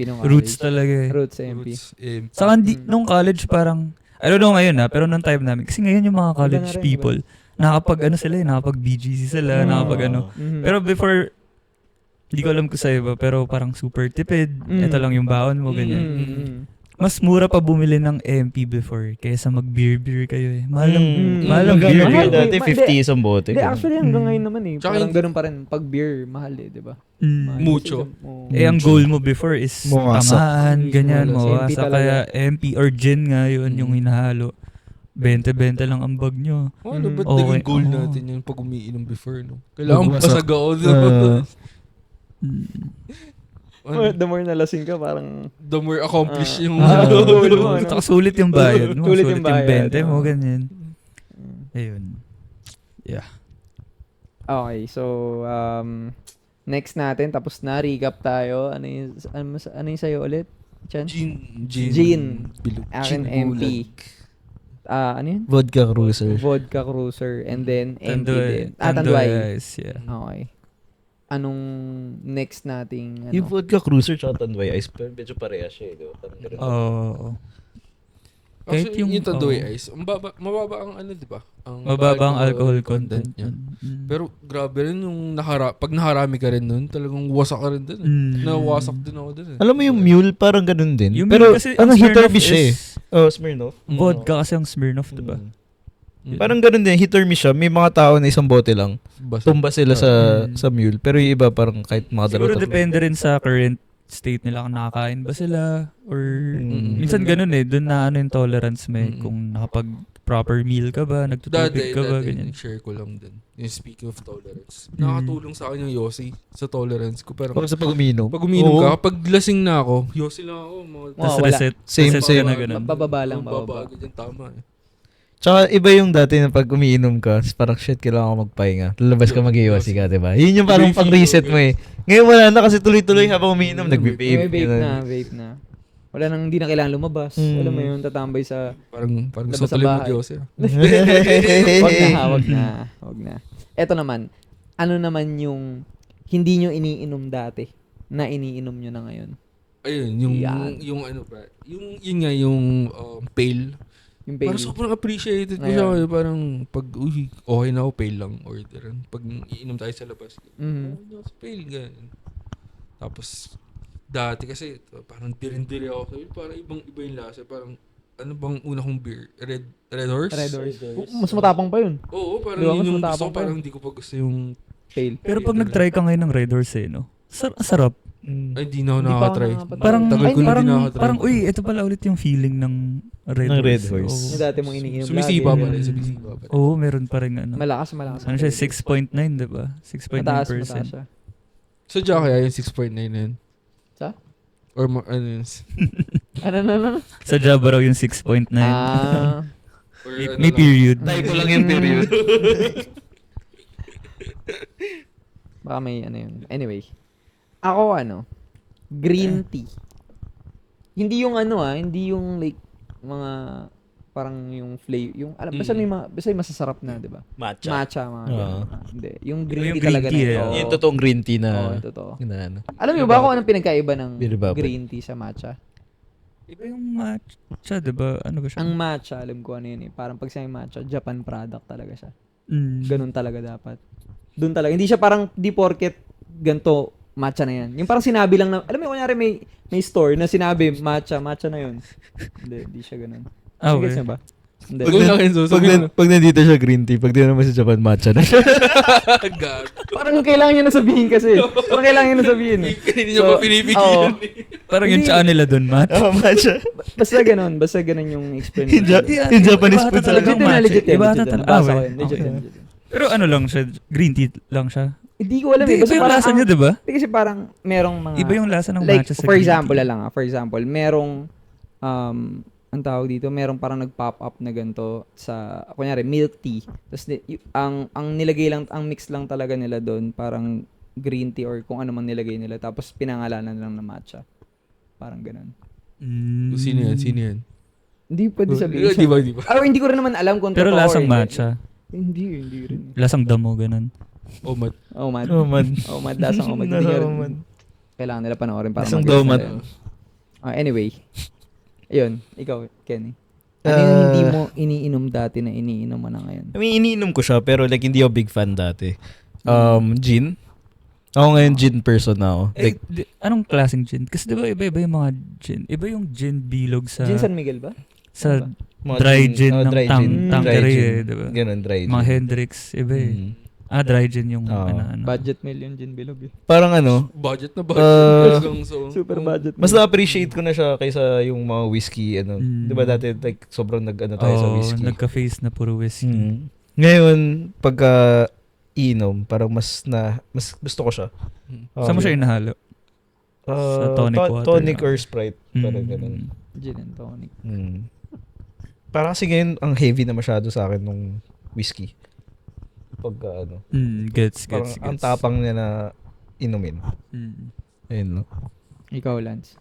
nung Roots college. talaga eh. Roots MP. Saka nung college parang, I don't know ngayon pero nung time namin, kasi ngayon yung mga college Iba na rin, people, nakapag sila nakapag BGC sila, nakapag Mhm. Pero before, hindi ko alam kung sa'yo ba, pero parang super tipid, ito lang yung baon mo, ganyan. Mhm. Mas mura pa bumili ng MP before, kaysa mag-beer kayo eh. Mahal ang Mahal beer. Mahal, Dati eh. 50 isang bote. Hindi, actually hanggang ngayon naman eh. Tsaka Parang hindi- ganun pa rin. Pag beer, mahal eh, di ba? Mahal. Mucho. Oo. Eh, ang goal mo before is Mawasak. tamaan, ganyan, Mawasak. mawasa. MP talaga. Kaya MP or gin nga yun yung hinahalo. 20-20 lang ang bag nyo. Ano ba't Okay. naging goal Oo. natin yung pag umiinom before, no? Kailangan Magwasak. pasag ako. The more nalasing ka, parang... The more accomplished yung... goal mo, ano? Saka sulit yung bayad mo. Sulit Sulit yung yung bayad, 20 mo, oo. ganyan. Ayun. Yeah. Okay, so, next natin, tapos na, recap tayo. Ano yung sa'yo ulit? Chan? Gin. Bilog. Akin Gin MP. Ano yun? Vodka cruiser. Vodka Cruiser. And then, MP Tanduay. din. Tanduay. Ice, yeah. Okay. anong next nating Yung ano. vodka cruiser tsaka Tanduay Ice, pero medyo parehas siya eh. Di ba? Parang ganun. Oo. Kahit Actually, yung Tanduay oo. Ice, mababa ang ano, di ba? Mababa ang alcohol content niya. niya. Pero grabe rin yung pag nakarami ka rin nun, talagang wasak ka rin dun. Nawasak din ako dun. Alam mo yung mule, parang ganun din. Yung pero mule kasi ano, ang hit or Smirnoff miss siya eh. is Oh, Smirnoff. vodka kasi ang Smirnoff, diba? Parang ganun din, hit or miss siya. May mga tao na isang bote lang. Tumba sila sa mule. Pero yung iba parang kahit mga Siguro dalawa. depende rin sa current state nila kung nakakain ba sila or minsan ganun eh, doon na ano yung tolerance mo eh, kung nakapag proper meal ka ba, nagtutubig ka ba, ganyan. share ko lang din. Yung speaking of tolerance. Nakatulong sa akin yung Yossi sa tolerance ko. Pero Parang sa pag-uminom. pag uminom ka, pag lasing na ako, Yossi lang ako. Tapos wala. reset. Same, reset same. ka na ganun. Bababa lang, bababa. Babago dyan, tama eh. Tsaka iba yung dati na pag umiinom ka, parang shit, kailangan ko magpahinga. Lalabas ka mag-iwasi ka, diba? Yun yung parang pang-reset mo eh. Ngayon wala na kasi tuloy-tuloy habang umiinom, nagbe-vape. May vape na. Wala nang, hindi na kailangan lumabas. Wala mo yun, tatambay sa... Parang Labas gusto sa tuloy bahay. mag-Yossi. Wag na. Eto naman, ano naman yung hindi nyo iniinom dati na iniinom nyo na ngayon? Ayun, Yan. yung ano pa, yun nga, yung pale. Yung Parang baby. sobrang appreciated ko Ayun. siya. Kaya parang pag, okay na ako, pale lang orderan. Pag iinom tayo sa labas, Mhm. okay na ako sa pale, ganyan. Tapos, dati kasi, parang dirindiri ako. Sabi, parang ibang-iba yung lasa. Parang, ano bang una kong beer? Red Horse? Red Horse. Mas matapang pa yun. Oo, parang Di ba, yun mas yung matapang gusto ko. pa Parang yun. hindi ko pa gusto yung... Pale. Pero pag nag-try ka ngayon ng Red Horse eh, no? Sarap. Ay, di na ako Hindi pa ako nakaka-try. nakakapatry. Parang, Tagal ko na parang, di nakaka-try. parang, uy, ito pala ulit yung feeling ng Red Ng Horse. Red Horse. Yung dati mong iniinom Sumisipa lagi. pa rin. Sumisipa pa rin. Oo, meron pa rin ano. Malakas. Ano siya, 6.9, diba? 6.9%. Mataas siya. Sadya kaya yung 6.9 na yun? Sa? Or ano yun? Ano? Sa Java raw yung 6.9. Or May, ano may lang. period. Tayo ko lang yung period. Baka may ano yun. Anyway. Ako green tea. Hindi yung hindi yung like mga parang yung flavor, yung basta basta yung masasarap na, 'di ba? Matcha. Mga Oo. ganun. Hindi, yung green Yung tea green talaga tea, na. eh. Oo. Yung totoong green tea Oo, na... totoo. na. Alam niyo ba kung anong pinagkaiba ng Beer bubble. green tea sa matcha? Iba yung matcha, diba? Ano ba siya? Ang matcha, alam ko ano yun eh. Parang pag sinabi matcha, Japan product talaga siya. Ganun talaga dapat. Doon talaga. Hindi siya parang di porket ganto matcha na yan. Yung parang sinabi lang na, alam mo, kunyari may store na sinabi, matcha na yun. Hindi siya ganun. Ah, Gets okay. niyo ba? Hindi. Pag nandito siya green tea, pag di naman sa Japan matcha na siya. God. Parang kailangan niya na sabihin kasi. Parang kailangan niya na sabihin. Hindi niya pa pinipigil. Parang yung tsaka nila dun, Matt. Oh, matcha. Basta ganun yung explanation. Yung Japanese food Legit talagang na matcha. legit yan. Iba legit ata yan. talaga. Basa ko Ah, yun. Legit okay. yan. legit yan. Pero ano lang siya, green tea lang siya. Hindi ko alam Hindi, eh. iba Basta yung parang lasa niya, diba? Hindi kasi parang merong mga... Iba yung lasa ng like, matcha sa for green example tea. lang for example, merong ang tawag dito, merong parang nag-pop up na ganito sa kunyari milk tea. Tapos ang nilagay lang, ang mix lang talaga nila doon, parang green tea or kung ano man nilagay nila, tapos pinangalanan lang na matcha. Parang ganun. Sino yan? Hindi pwede sabihin siya. Di ba? Hindi ko rin naman alam kung Pero totoo lasang or hindi. matcha. Hindi rin. Lasang damo, ganun. Oh, mat. Oh, mad. Oh, man. Oh, mad. Lasang oh, mad. Hindi Lasang rin- oh, mad. Kailangan nila panoorin para Lasang mag-gets domat. nila yun. Anyway. Ayun, ikaw, Kenny. Ano yung hindi mo iniinom dati na iniinom mo na ngayon? I mean, iniinom ko siya, pero like, hindi ako big fan dati. Gin. Ako ngayon, gin person na ako. Like, Anong klaseng gin? Kasi diba iba-iba yung mga gin. Iba yung gin bilog sa... Gin San Miguel ba? sa mga dry gin oh, ng dry tang- gin. Tanqueray Dry gin. eh, diba? Ganun, dry gin. Mga Hendrix, iba eh. Mm. Dry gin yung Oo. ano. Budget meal yung gin bilog eh. Parang ano, Budget na Uh, Super budget mas na-appreciate ko na siya kaysa yung mga whiskey, ano. Mm. Di ba dati, like, sobrang nag-ano tayo sa whiskey. Nagka-face na puro whiskey. Mm. Ngayon, pagka inom, parang mas gusto ko siya. Saan mo siya inahalo? Sa tonic water Tonic lang. or Sprite. Parang ganun. Gin and tonic. Mm. Parang kasi ngayon, ang heavy na masyado sa akin nung whiskey. Pagka ano. Gets. Parang ang tapang niya na inumin. Ayun, no? Ikaw, Lance.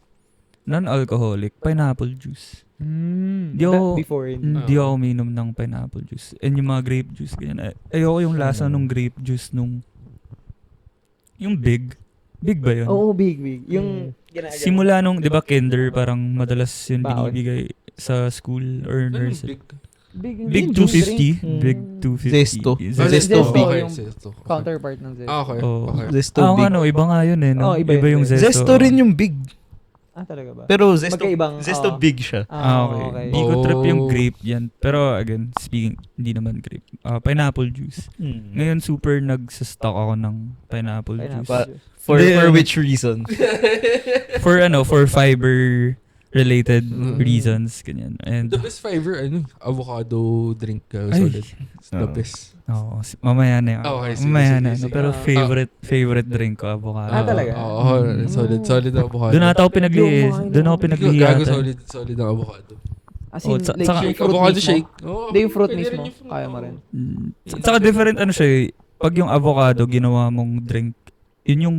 Non-alcoholic, pineapple juice. Di ako- Before Hindi ako uminom ng pineapple juice. And yung mga grape juice, ganyan. Ayoko yung lasa nung grape juice nung Yung big. Big ba yun? Oo, big. Yung ginagawa. Simula nung, di ba, kinder, parang madalas yun Baon. binibigay sa school or Ano yung nursery. big? Big yung juice 250. drink. Big 250. Zesto. Ah, Zesto big. Okay, yung Zesto. Okay. Counterpart ng Zesto. Ah, okay. Oh. Okay. Zesto Ah, big. ano, iba nga yun eh. No? Oh, iba iba yun, yung iba yun. Zesto. Zesto rin yung big. Talaga ba? Pero Zesto, Magkaibang, Zesto oo. big siya. Ah, okay. Di ko trip yung grape yan. Pero again, speaking, hindi naman grape. Pineapple juice. Ngayon super nagsastock ako ng pineapple juice. Pineapple juice. For Hindi, which reason? For fiber related reasons ganyan. And The best fiber, avocado drink. Ay. Solid. It's the Oo. best. mamaya na yun. Okay, sige, Mamaya sige, na. sige. Pero favorite drink ko, avocado. Talaga? Oo, solid avocado. Doon ata ako pinagli. Yung mga Doon ako pinagli. Gago, solid ang avocado. As Oh, in, tsaka- like, yung Shake, fruit avocado mismo. shake. Oo, Hindi, yung fruit pwede rin mismo. yung fruit. Kaya mo rin. Saka different ano siya eh. Pag yung avocado ginawa mong drink, yun yung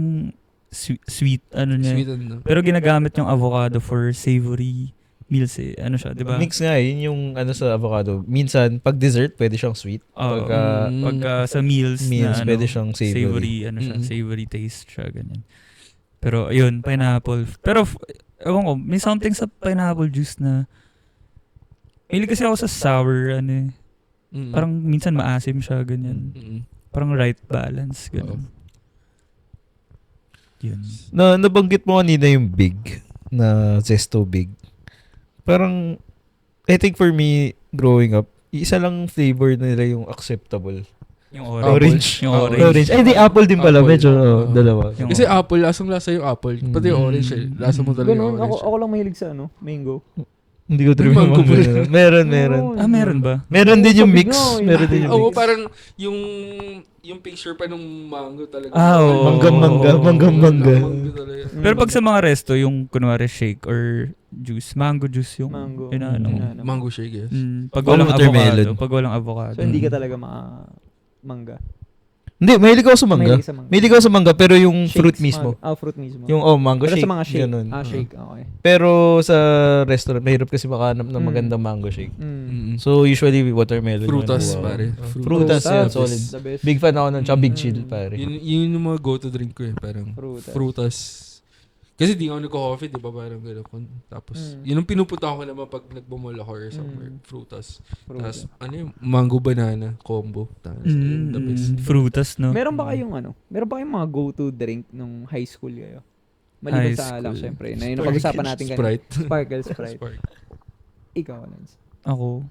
sweet ano niya. Sweet and Pero ginagamit yung avocado for savory meals eh. Ano siya, di ba? Mix nga yun yung ano sa avocado. Minsan, pag dessert, pwede siyang sweet. Oo. Pagka Pagka sa meals na ano, pwede siyang savory. ano siya, Mm. savory taste siya, ganyan. Pero ayun, pineapple. Pero ewan ko, may something sa pineapple juice na mahilig kasi ako sa sour, ano eh. Parang minsan maasim siya, ganyan. Parang right balance, ganun. Yun. Nabanggit mo kanina yung big na Zesto big. Parang I think for me growing up, isa lang flavor nila yung acceptable. Yung Orange. Yung Oh, orange. Ay, di apple din pala. Apple. Medyo Oo. dalawa. Yung- Kasi apple, lasang-lasa yung apple. Pati yung orange eh. Lasa mo talaga yung Ganun, orange. ako lang mahilig sa mango. Hindi ko trip May yung mango ba mango. yun? Meron. Meron ba? Meron din yung Sabi mix. nga, yung- Meron din yung Oo, mix. parang yung picture pa nung mango talaga. Ah, oo. Mangga-mangga, mangga-mangga. talaga. Pero pag sa mga resto, yung kunwari shake or juice, mango juice yung Mango. inaano mo. Inaano. Mango shake, yes. Pag Oh, walang watermelon. avocado. Pag walang avocado. So, hindi ka talaga mangga. Hindi, mahilig ako sa mangga. Mahilig sa mangga. Mahilig ako sa mangga pero yung Shakes, fruit mismo. fruit mismo. Yung mango Pero shake. sa mga shake. Ganun. Shake, okay. Pero sa restaurant, mahirap kasi makahanap ng Mm. magandang mango shake. Mm. So usually watermelon. Frutas, yung nakuha ko. pare. Frutas, yan, Frutas, solid. the best. Big fan ako nun, tsaka big Mm. chill, pare. Yun yung mga go-to drink ko eh. Parang Frutas. frutas. Kasi di ako nagko-coffee, di ba? Parang gano'n. Tapos, yun ang pinupunta ko naman pag nagbumall ako or somewhere. Frutas. Tapos, mango banana combo. Tapos, the best. Frutas, no? Meron ba kayong mga go-to drink nung high school kayo? Maliban High sa alak, school. syempre. Na yung napag-usapan natin kanina. Sprite. Sparkle, Sprite. Sprite. Ikaw, Lance. Ako,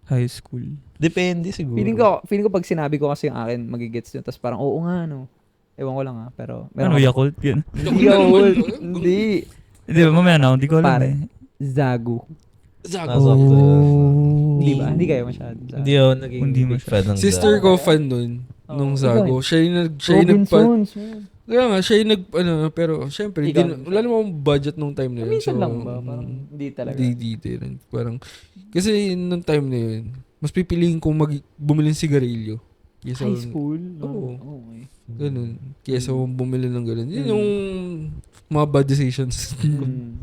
high school. Depende siguro. Feeling ko pag sinabi ko kasi yung akin, magigets yun. Tapos parang, oo nga, no. Ewan ko lang pero... Ano, Yakult? Yun. Hindi Yakult. Hindi. Hindi ba, mamaya na, hindi ko alam Pare. eh. Zagu. Zago. Hindi ba? Hindi kayo masyado. Hindi ako naging Hindi big masyado. fan ng Sister Zago. ko fan nun. Nung Oh, Zago. Siya yung Robinsons, man. Kaya nga, siya yung pero syempre, Ikaw. wala namang budget nung time na yun. Minsan lang ba? Parang hindi talaga. Di rin. Parang, kasi nung time na yun, mas pipiliin kong bumili ng sigarilyo. Kesa, High school? Oo. Okay. Ganun. Kesa bumili ng ganun. Yun yung mga bad decisions.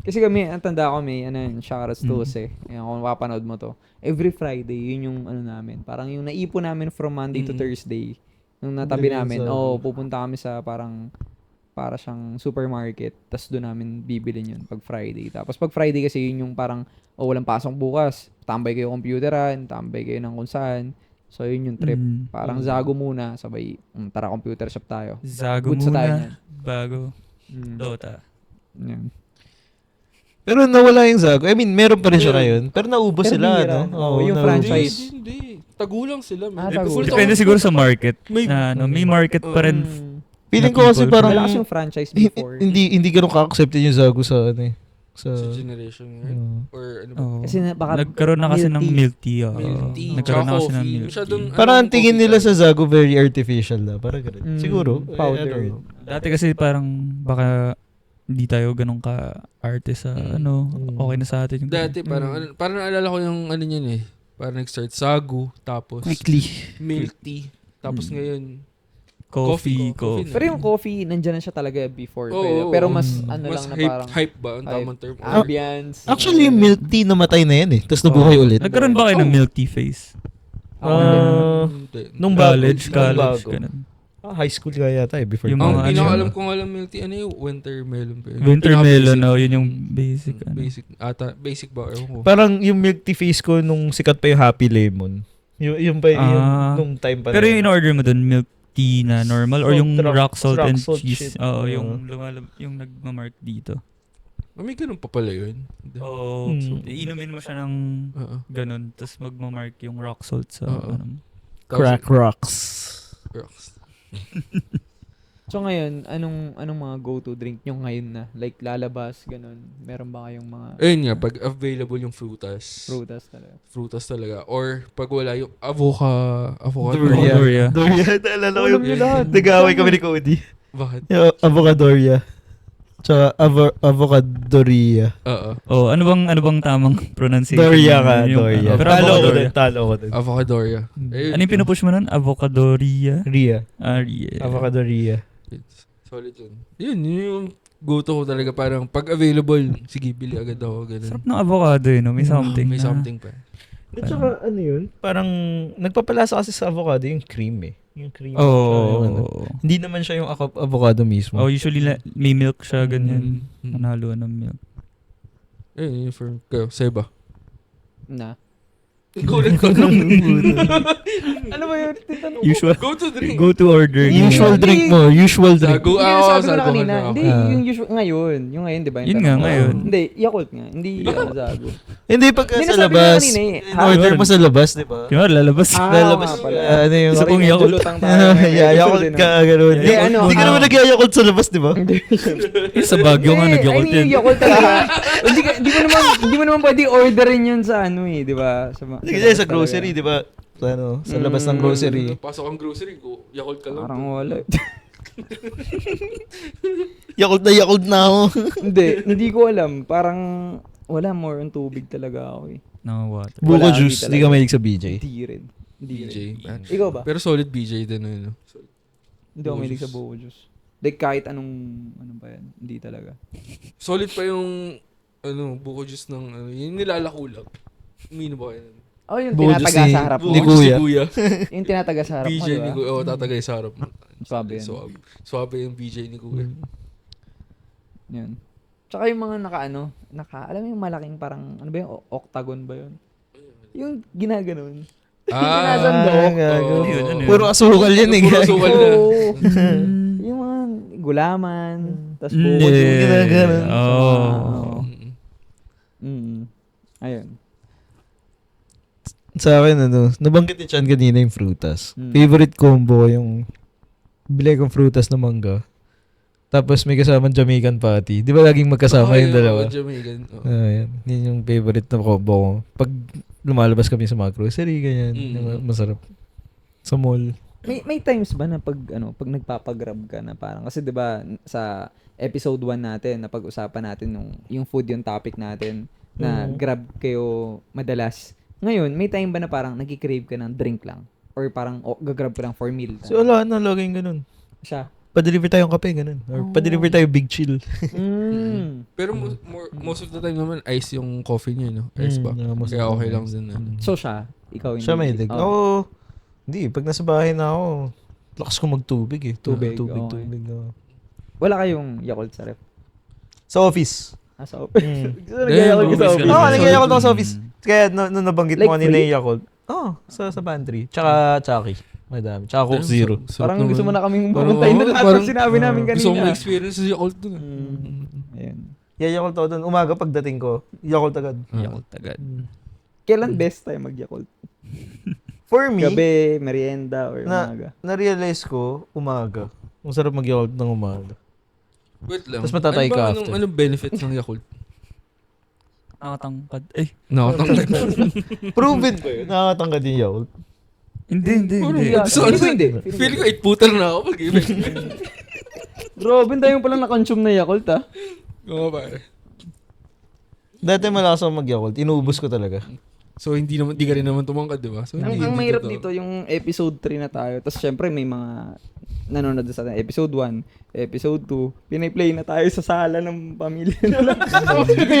Kasi kami, ang tanda ko may, Shakaras Tose. Yan, kung mapapanood mo to. Every Friday, yun yung namin. Parang yung naipon namin from Monday to Thursday. Nung natabi namin, pupunta kami sa para siyang supermarket. Tapos doon namin bibilin yun pag Friday. Tapos pag Friday kasi yun yung parang, walang pasok bukas. Tambay kayo computeran, tambay kayo ng kung saan. So yun yung trip. Parang Zago muna, sabay, tara computer shop tayo. Zago Good sa tayo muna, yan. bago Dota. Yan. Pero nawala yung Zago. I mean, meron pa rin siya ngayon. Pero naubos Pero sila, bihira. no? Oo, yung naubos. franchise. Hindi. Tagulang sila. Man. Tagulang. Depende siguro sa market. May- May market pa rin. Feeling na ko kasi people. parang Malakas yung franchise before. hindi ganun ka-accepted yung Zago sa sa Sa generation ngayon. Or ano ba? Oo. Kasi baka Nagkaroon na kasi ng milk tea. oo. Milk tea. Nagkaroon na Tsaka kasi ng coffee. milk Masyadong, tea. Parang ang coffee tingin nila tayo. sa Zago very artificial na. Parang ganun. Siguro. powder. I don't know. Dati kasi parang baka hindi tayo ganun ka-arte sa okay na sa atin. Yung Dati parang naalala ko yung ano yun eh. Parang nag-start Zago, tapos milk tea. Tapos ngayon, coffee. Coffee. Pero yung coffee, nandyan na siya talaga before. Oo, pero oo. mas mas lang na hype, parang hype ba? Ang tamang term. ambience. Actually, yung milk tea namatay na yan eh. Tapos nabuhay ulit. Nagkaroon ba kayo ng milk tea phase? Ako din. Hindi. Nung bago. College, Nung bago. ganun. High school kaya yata before. Yung Ang mga pinakaalam ko nga lang milk tea, ano yung winter melon pa yun? Winter Yung melon, pinaka-basic. yun yung basic. Basic. Basic ba? Ewan ko. Parang yung milk tea face ko nung sikat pa yung Happy Lemon. Yung pa yung nung time pa. Pero na yung in-order mo dun, milk tea na normal or yung rock salt and cheese? shit. Oo, yung nagmamark dito. May ganun pa pala yun. Oo. Hmm. Iinumin mo siya ng Oo. ganun, tapos magmamark yung rock salt sa Oo. ano. Crack rocks. Rocks. So ngayon, anong mga go-to drink nyo ngayon na? Like lalabas, ganun. Meron ba kayong mga Ayun nga, pag available yung frutas. frutas talaga? Talaga. Or pag wala yung avocado. Doria. Doria. Naalala ko Alam yung nyo lahat. nag-away kami ni Cody. Bakit? Yung avocadoria. Tsaka avocadoria. Oo. Oh, ano bang tamang pronunciation? Doria ka, Yung- Doria. Pero Talo ko avocadoria. din, talo ko din. Avocadoria. Ano yung pinupush mo nun? Avocadoria? Ria. Yeah. Avocadoria. Solid yun. Yun yung go-to ko talaga. Parang pag available, sige, bili agad ako. Ganun. Sarap ng avocado yun, no? May something. May na- something pa. At saka ano yun? Parang nagpapalasa kasi sa avocado yung cream eh. Yung cream. Oo. Yung ano. Hindi naman siya yung avocado mismo. Oh, usually may milk siya, ganyan. Mm. Nanaluan ng milk. Yun for kayo. Seba. Na? Ikulit ko lang. Ano ba yun? Titanong ko. Usual. Go to drink. Go to order. Usual drink mo. Usual drink. Sago. Hindi, Oo, sabi ko na sago kanina. ka. Hindi, Ah. yung usual, ngayon. Yung ngayon, di ba? Yun tanong nga, ko? ngayon. Hindi, Yakult nga. Hindi, Zago. Hindi pagka Hindi, sa nasabi ko na labas. kanina eh. In order mo sa labas, di ba? Kaya lalabas. Lalabas. nga pala. Ano yung... Isa pong medyo Yakult. lutang tayo. Medyo Yakult din, ka, ah. gano'n. Hindi, ano, Hindi ka naman nag-yakult sa labas, di ba? Sa Baguio nga, nag-yakult I mean, yun. Yakult talaga. Hindi mo naman pwede orderin yun sa ano eh, di ba? Kasi sa grocery, di ba? Sa ano, sa labas ng grocery. Pasok ang grocery ko. Yakult ka lang. Parang wala. Yakult na ako. Hindi ko alam. Parang wala, more on tubig talaga ako eh. No, water. Buko Wala, juice, hindi di ka talaga. mahilig sa BJ. Hindi rin. BJ. Ikaw ba? Pero solid BJ din. Ano. Solid. Hindi ako Buko mahilig sa juice. buko juice. Like kahit ano ba yan. Hindi talaga. Solid pa yung buko juice ng yung nilalako lang. Umino ba kayo? Oh, yung Buko tinataga juice sa harap mo. Ni Buko juice Kuya. ni Kuya. Yung tinataga sa harap mo, BJ di ni ba? Kuya. Oo, tatagay sa harap mo. Swabe yan. Swabe yung BJ ni Kuya. Yan. Tsaka yung mga alam mo yung malaking parang, ano ba yung octagon ba yun? Yung ginaganon. Sinasandok. gago. Oo. Yun, ano yun? Puro asukal yan eh. Puro asukal na. Oo. Yung mga gulaman, tas buko Yeah. juice. Ginaganon. Oh. Ayun. Sa akin, nabanggit ni Chan kanina yung frutas. Mm. Favorite combo ko yung bili kong frutas na mangga. Tapos may kasamang Jamaican patty. Di ba laging magkasama yung dalawa? Jamaican. Oo. Yan. Yun yung favorite na combo ko. Pag lumalabas kami sa mga grocery, ganyan. Masarap. Sa mall. May times ba na pag nagpapagrab ka na parang kasi 'di ba sa episode 1 natin na pag-usapan natin yung food yung topic natin na grab kayo madalas. Ngayon, may time ba na parang nagki-crave ka ng drink lang or parang gagrab ka lang for meal? So wala na, laging ganun. Siya. Pa-deliver tayong kape, ganun. Or pa-deliver tayo big chill. Pero most of the time naman, ice yung coffee niya, no? Ice ba? most Kaya of the okay time. lang din. Ano. So siya, ikaw hindi. Siya may dig. Oh. Oo. Hindi, pag nasa bahay na ako, lakas ko magtubig eh. Tubig, Tubig. okay. Wala kayong Yakult sa ref? Sa office. Sa office. Nag-Yakult ka sa office. Oo, nagyayakot ako sa Mm. office. Kaya nung nabanggit Like mo kanina free? yung Yakult. Sa pantry. Tsaka Chucky. Madami. Tsaka Coke Zero. Parang gusto mo na kaming Parang, pumuntahin na lahat parang- ng sinabi namin kanina. Gusto mo ma-experience sa Yakult dun. Ayun. Yakult ako doon. Umaga pagdating ko, Yakult agad. Yakult agad. Kailan best time mag-Yakult? For me, Gabi, merienda, or Na- umaga? na-realize ko, umaga. Ang sarap mag-Yakult ng umaga. Wait lang. Tapos matatay ka after. Anong benefits ng Yakult? Nakatangkad. Nakatangkad. Proven ko yun. Nakakatangkad yung Yakult. Hindi. So, Hindi. Feeling ko 8-puter na ako pag Robin, tayo palang na-consume na Yakult, ha? Oo, pare. Dati malakas ako mag-Yakult. Inuubos ko talaga. So, di ka rin naman tumangkad, di ba? So, Ang mahirap dito, yung episode 3 na tayo. Tapos, syempre, may mga nanonood sa atin. Episode 1, episode 2, pinay-play na tayo sa sala ng pamilya nila.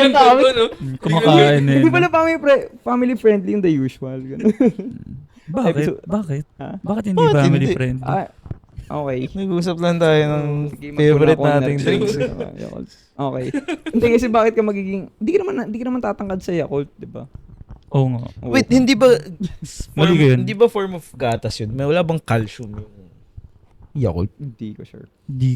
Yung tao. Kumakain eh. Hindi pala family friendly yung the usual. Ganun. Bakit? Episode- Bakit? Ha? Bakit hindi Bakit family hindi? friendly? Ah, Okay. Nag-usap lang tayo ng Sige, favorite mag-corner nating drinks. drinks. Okay. Hindi kasi bakit ka magiging, hindi ka naman tatangkad sa Yakult, di ba? Oo nga. Oo. Wait, hindi ba Mali ka yun. hindi ba form of gatas yun? May wala bang calcium yung Yakult? Hindi ko sure. Di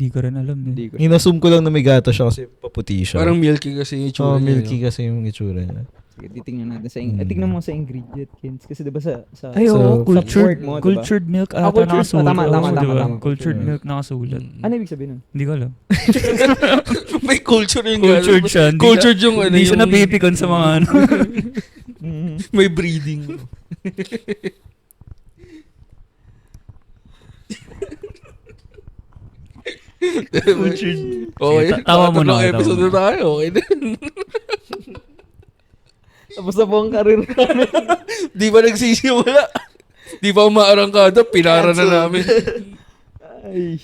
ko rin alam eh. Hindi ko sure. Inassume ko lang na may gatas siya kasi paputi siya. Parang milky kasi yung itsura niya. milky no? kasi yung itsura niya. Sige, titingnan natin sa tignan mo sa ingredient, Kins. Kasi diba sa Ay, So, oo, pork mo, diba? cultured milk ata cultured- nakasulat. tama, Oo, tama, diba? tama. Cultured Cultured milk nakasulat. Ano ibig sabihin nun? Hindi ko alam. May culture yung Cultured siya. Hindi Cultured yung ano. Hindi siya yung- napipikon sa mga ano. May breeding. Okay. Tawa mo na, Tatlong tawa episode mo na tayo. Okay na. Tapos na po ang karir namin. Di ba nagsisimula? Di ba umaarangkada? Pinara na namin. Ay.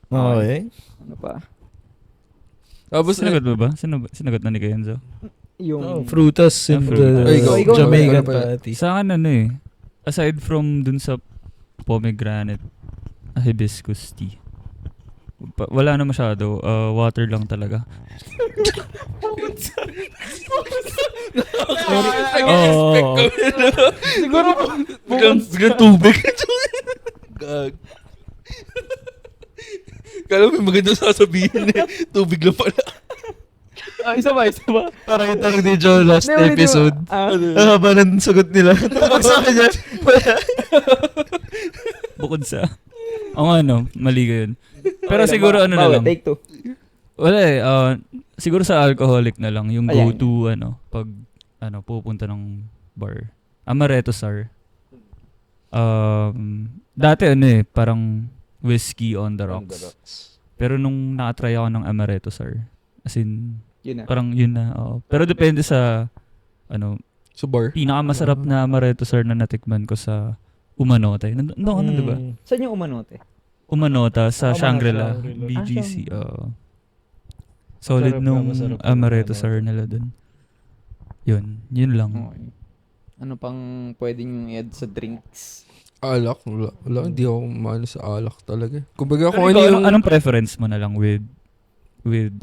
Okay. Ano pa? Tapos, Sinagot mo ba? Sinagot na ni Kenzo? Yung Frutas and frutas. Ay, ikaw, Jamaican ikaw, ikaw. patty. Sa akin ano eh. Aside from dun sa pomegranate, hibiscus tea. Wala na masyado. Water lang talaga. Oo. siguro biglang tubig. Gag. Kala mo may maganda sasabihin eh. Tubig lang pala. isa ba? Parang yung tanong ni Joe last Hindi, ulitin mo. episode. Ah, Ang haba ng sagot nila. Tapos sa kanya, Bukod sa... ano, mali ko yun. Pero okay siguro lang, ano na lang. Take two. Wala eh. Siguro sa alcoholic na lang. Yung Ayan. go-to pag pupunta ng bar. Amaretto Sour. Dati parang whiskey on the rocks. Pero nung nakatry ako ng Amaretto Sour, as in, Yun na. parang yun na. Pero depende sa, Sa bar. pinakamasarap na Amaretto Sour na natikman ko sa Umanote. Ano, diba? Saan yung umanote? Umanota sa Umanota, Shangri-La, Shangri-La. BGC. Solid Masarap nung na, masarap Amaretto yung Sour nila dun. Yun lang. Okay. Ano pang pwedeng yung i-add sa drinks? Alak? Wala. Hindi ako maano sa alak talaga. Kumbaga Pero kung ano ikaw, yung... anong preference mo na lang with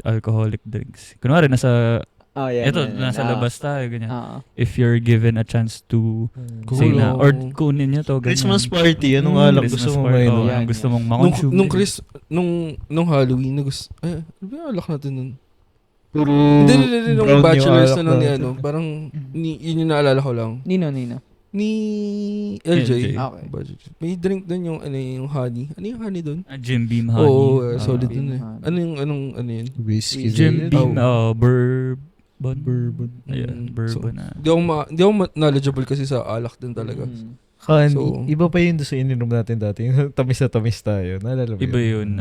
alcoholic drinks? Kunwari, nasa nasa labas tayo, ganyan. If you're given a chance to say na, or kunin nyo to, ganyan. Christmas party, anong alak Christmas gusto mo party. mainom? Oo, Yan, anong gusto yan. mong makonsume. Nung Halloween, ano ba yung alak natin nun? Puro Hindi, nung brown yung bachelors alak na lang ni natin. parang, yun yung naalala ko lang. Nino. Ni LJ. Okay. May drink dun yung honey. Ano yung honey dun? Jim Beam Honey. Oo, solid Beam dun eh. honey. Ano yun? Whiskey. Jim Beam, Bourbon. Bourbon. Ayan, bourbon na. Di ako knowledgeable kasi sa alak din talaga. Honey. So- Iba pa yun doon sa ininom natin dati. Yung tamis na tamis tayo. Naalala mo Iba yun.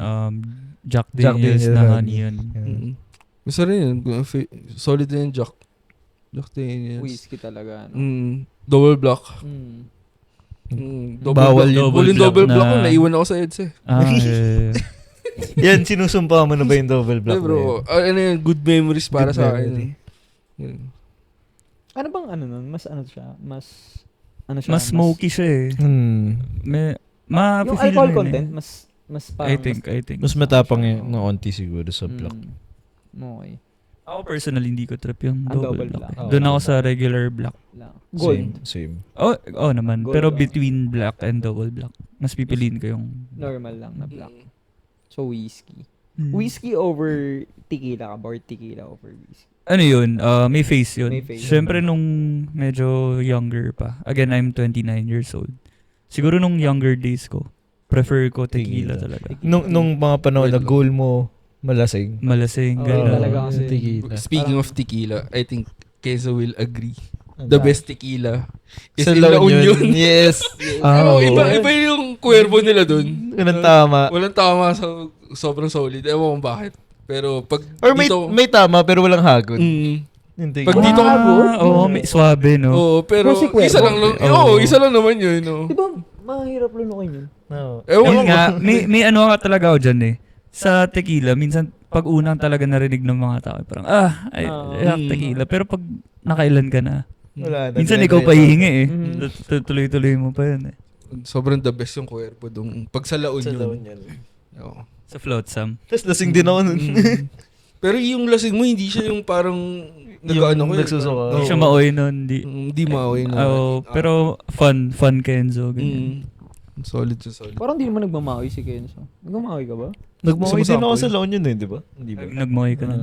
Jack Jack Daniels Daniels na honey. honey yun. Mm. Gusto rin yun. Solid din yung Jack Daniels. Whiskey talaga. No? Double black. Bawal yun. Yung double black ko, na- naiwan ako sa EDSA. Yeah. Yan, sinusumpa mo na ba yung double black Hey bro, ano yun, good memories para Good sa memory. akin. Yun. Ano bang nun? Mas ano siya? Mas Mas smoky siya eh. Yung Ma-feel alcohol mo yun content, eh. mas parang... I think. Mas matapang yung onti siguro sa black. Okay. Ako personally, hindi ko trip yung Ang double double black. black. Doon ako sa regular black. Lang. Gold. Same. Oh naman. Gold, Pero oh. between black and double black, mas pipiliin ko yung... Normal lang na black. So, whiskey. Hmm. Whiskey over tequila ka ba? Or tequila over whiskey? Ano yun? May face yun. May face. Siyempre nung medyo younger pa. Again, I'm 29 years old. Siguro nung younger days ko, prefer ko tequila Tequila. talaga. Nung mga panahon na goal mo, malasing. Malasing, Oo, gano'n. talaga kasi. Tequila. Speaking of tequila, I think Kenzo will agree. The best tequila is Sa in La La Union. Union. Yes. Pero Oo. iba yung kuwerbo nila dun. Walang tama. Walang tama, sobrang solid. Ewan ko bakit. Pero pag Or may, dito... may tama pero walang hagod. Mm, Hindi. Pag dito ka may swabe, no? Oo, pero Pero si Cuervo. isa lang isa lang naman yun. No? Di ba mahirap lunukin yun? No. Ewan Ayun ko. nga, may ano nga talaga ako dyan eh. Sa tequila, minsan pag unang talaga narinig ng mga tao, parang, I have tequila. Pero pag nakailan ka na, Wala na. minsan ikaw pa hihingi eh. Mhm. Tuloy-tuloy mo pa yun eh. sobrang the best yung kuwerpo dong. Pag sa laon Sa yun. laon yan. Oo. Sa flotsam. Tapos lasing din ako nun. Pero yung lasing mo, hindi siya yung parang nag-ano ko yun. nagsusuka. Hindi siya maoy nun. Hindi maaway na. Pero fun Kenzo. Ganyan. Solid siya, solid. Parang di naman nagmamawi si Kenzo. Nagmamawi ka ba? Nagmamawi din ako Sumasample. sa laon yun eh, di ba? Hindi ba? Nagmoy ka na.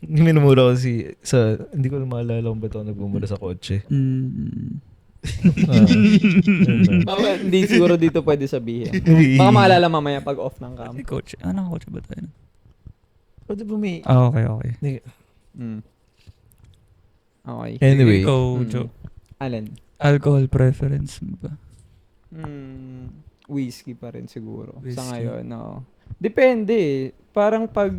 Minumura ko hindi ko na maalala kung ba't ako nagmumura sa kotse. Hindi siguro dito pwede sabihin. Baka maalala mamaya pag off ng cam. Si coach. Coach ba tayo? Pwede ba may... Okay. Mm. Okay. Anyway. Ikaw, Mm. Joe. Alin? Alcohol preference mo ba? Whiskey pa rin siguro. Sa Whiskey. ngayon, no. Depende eh. Parang pag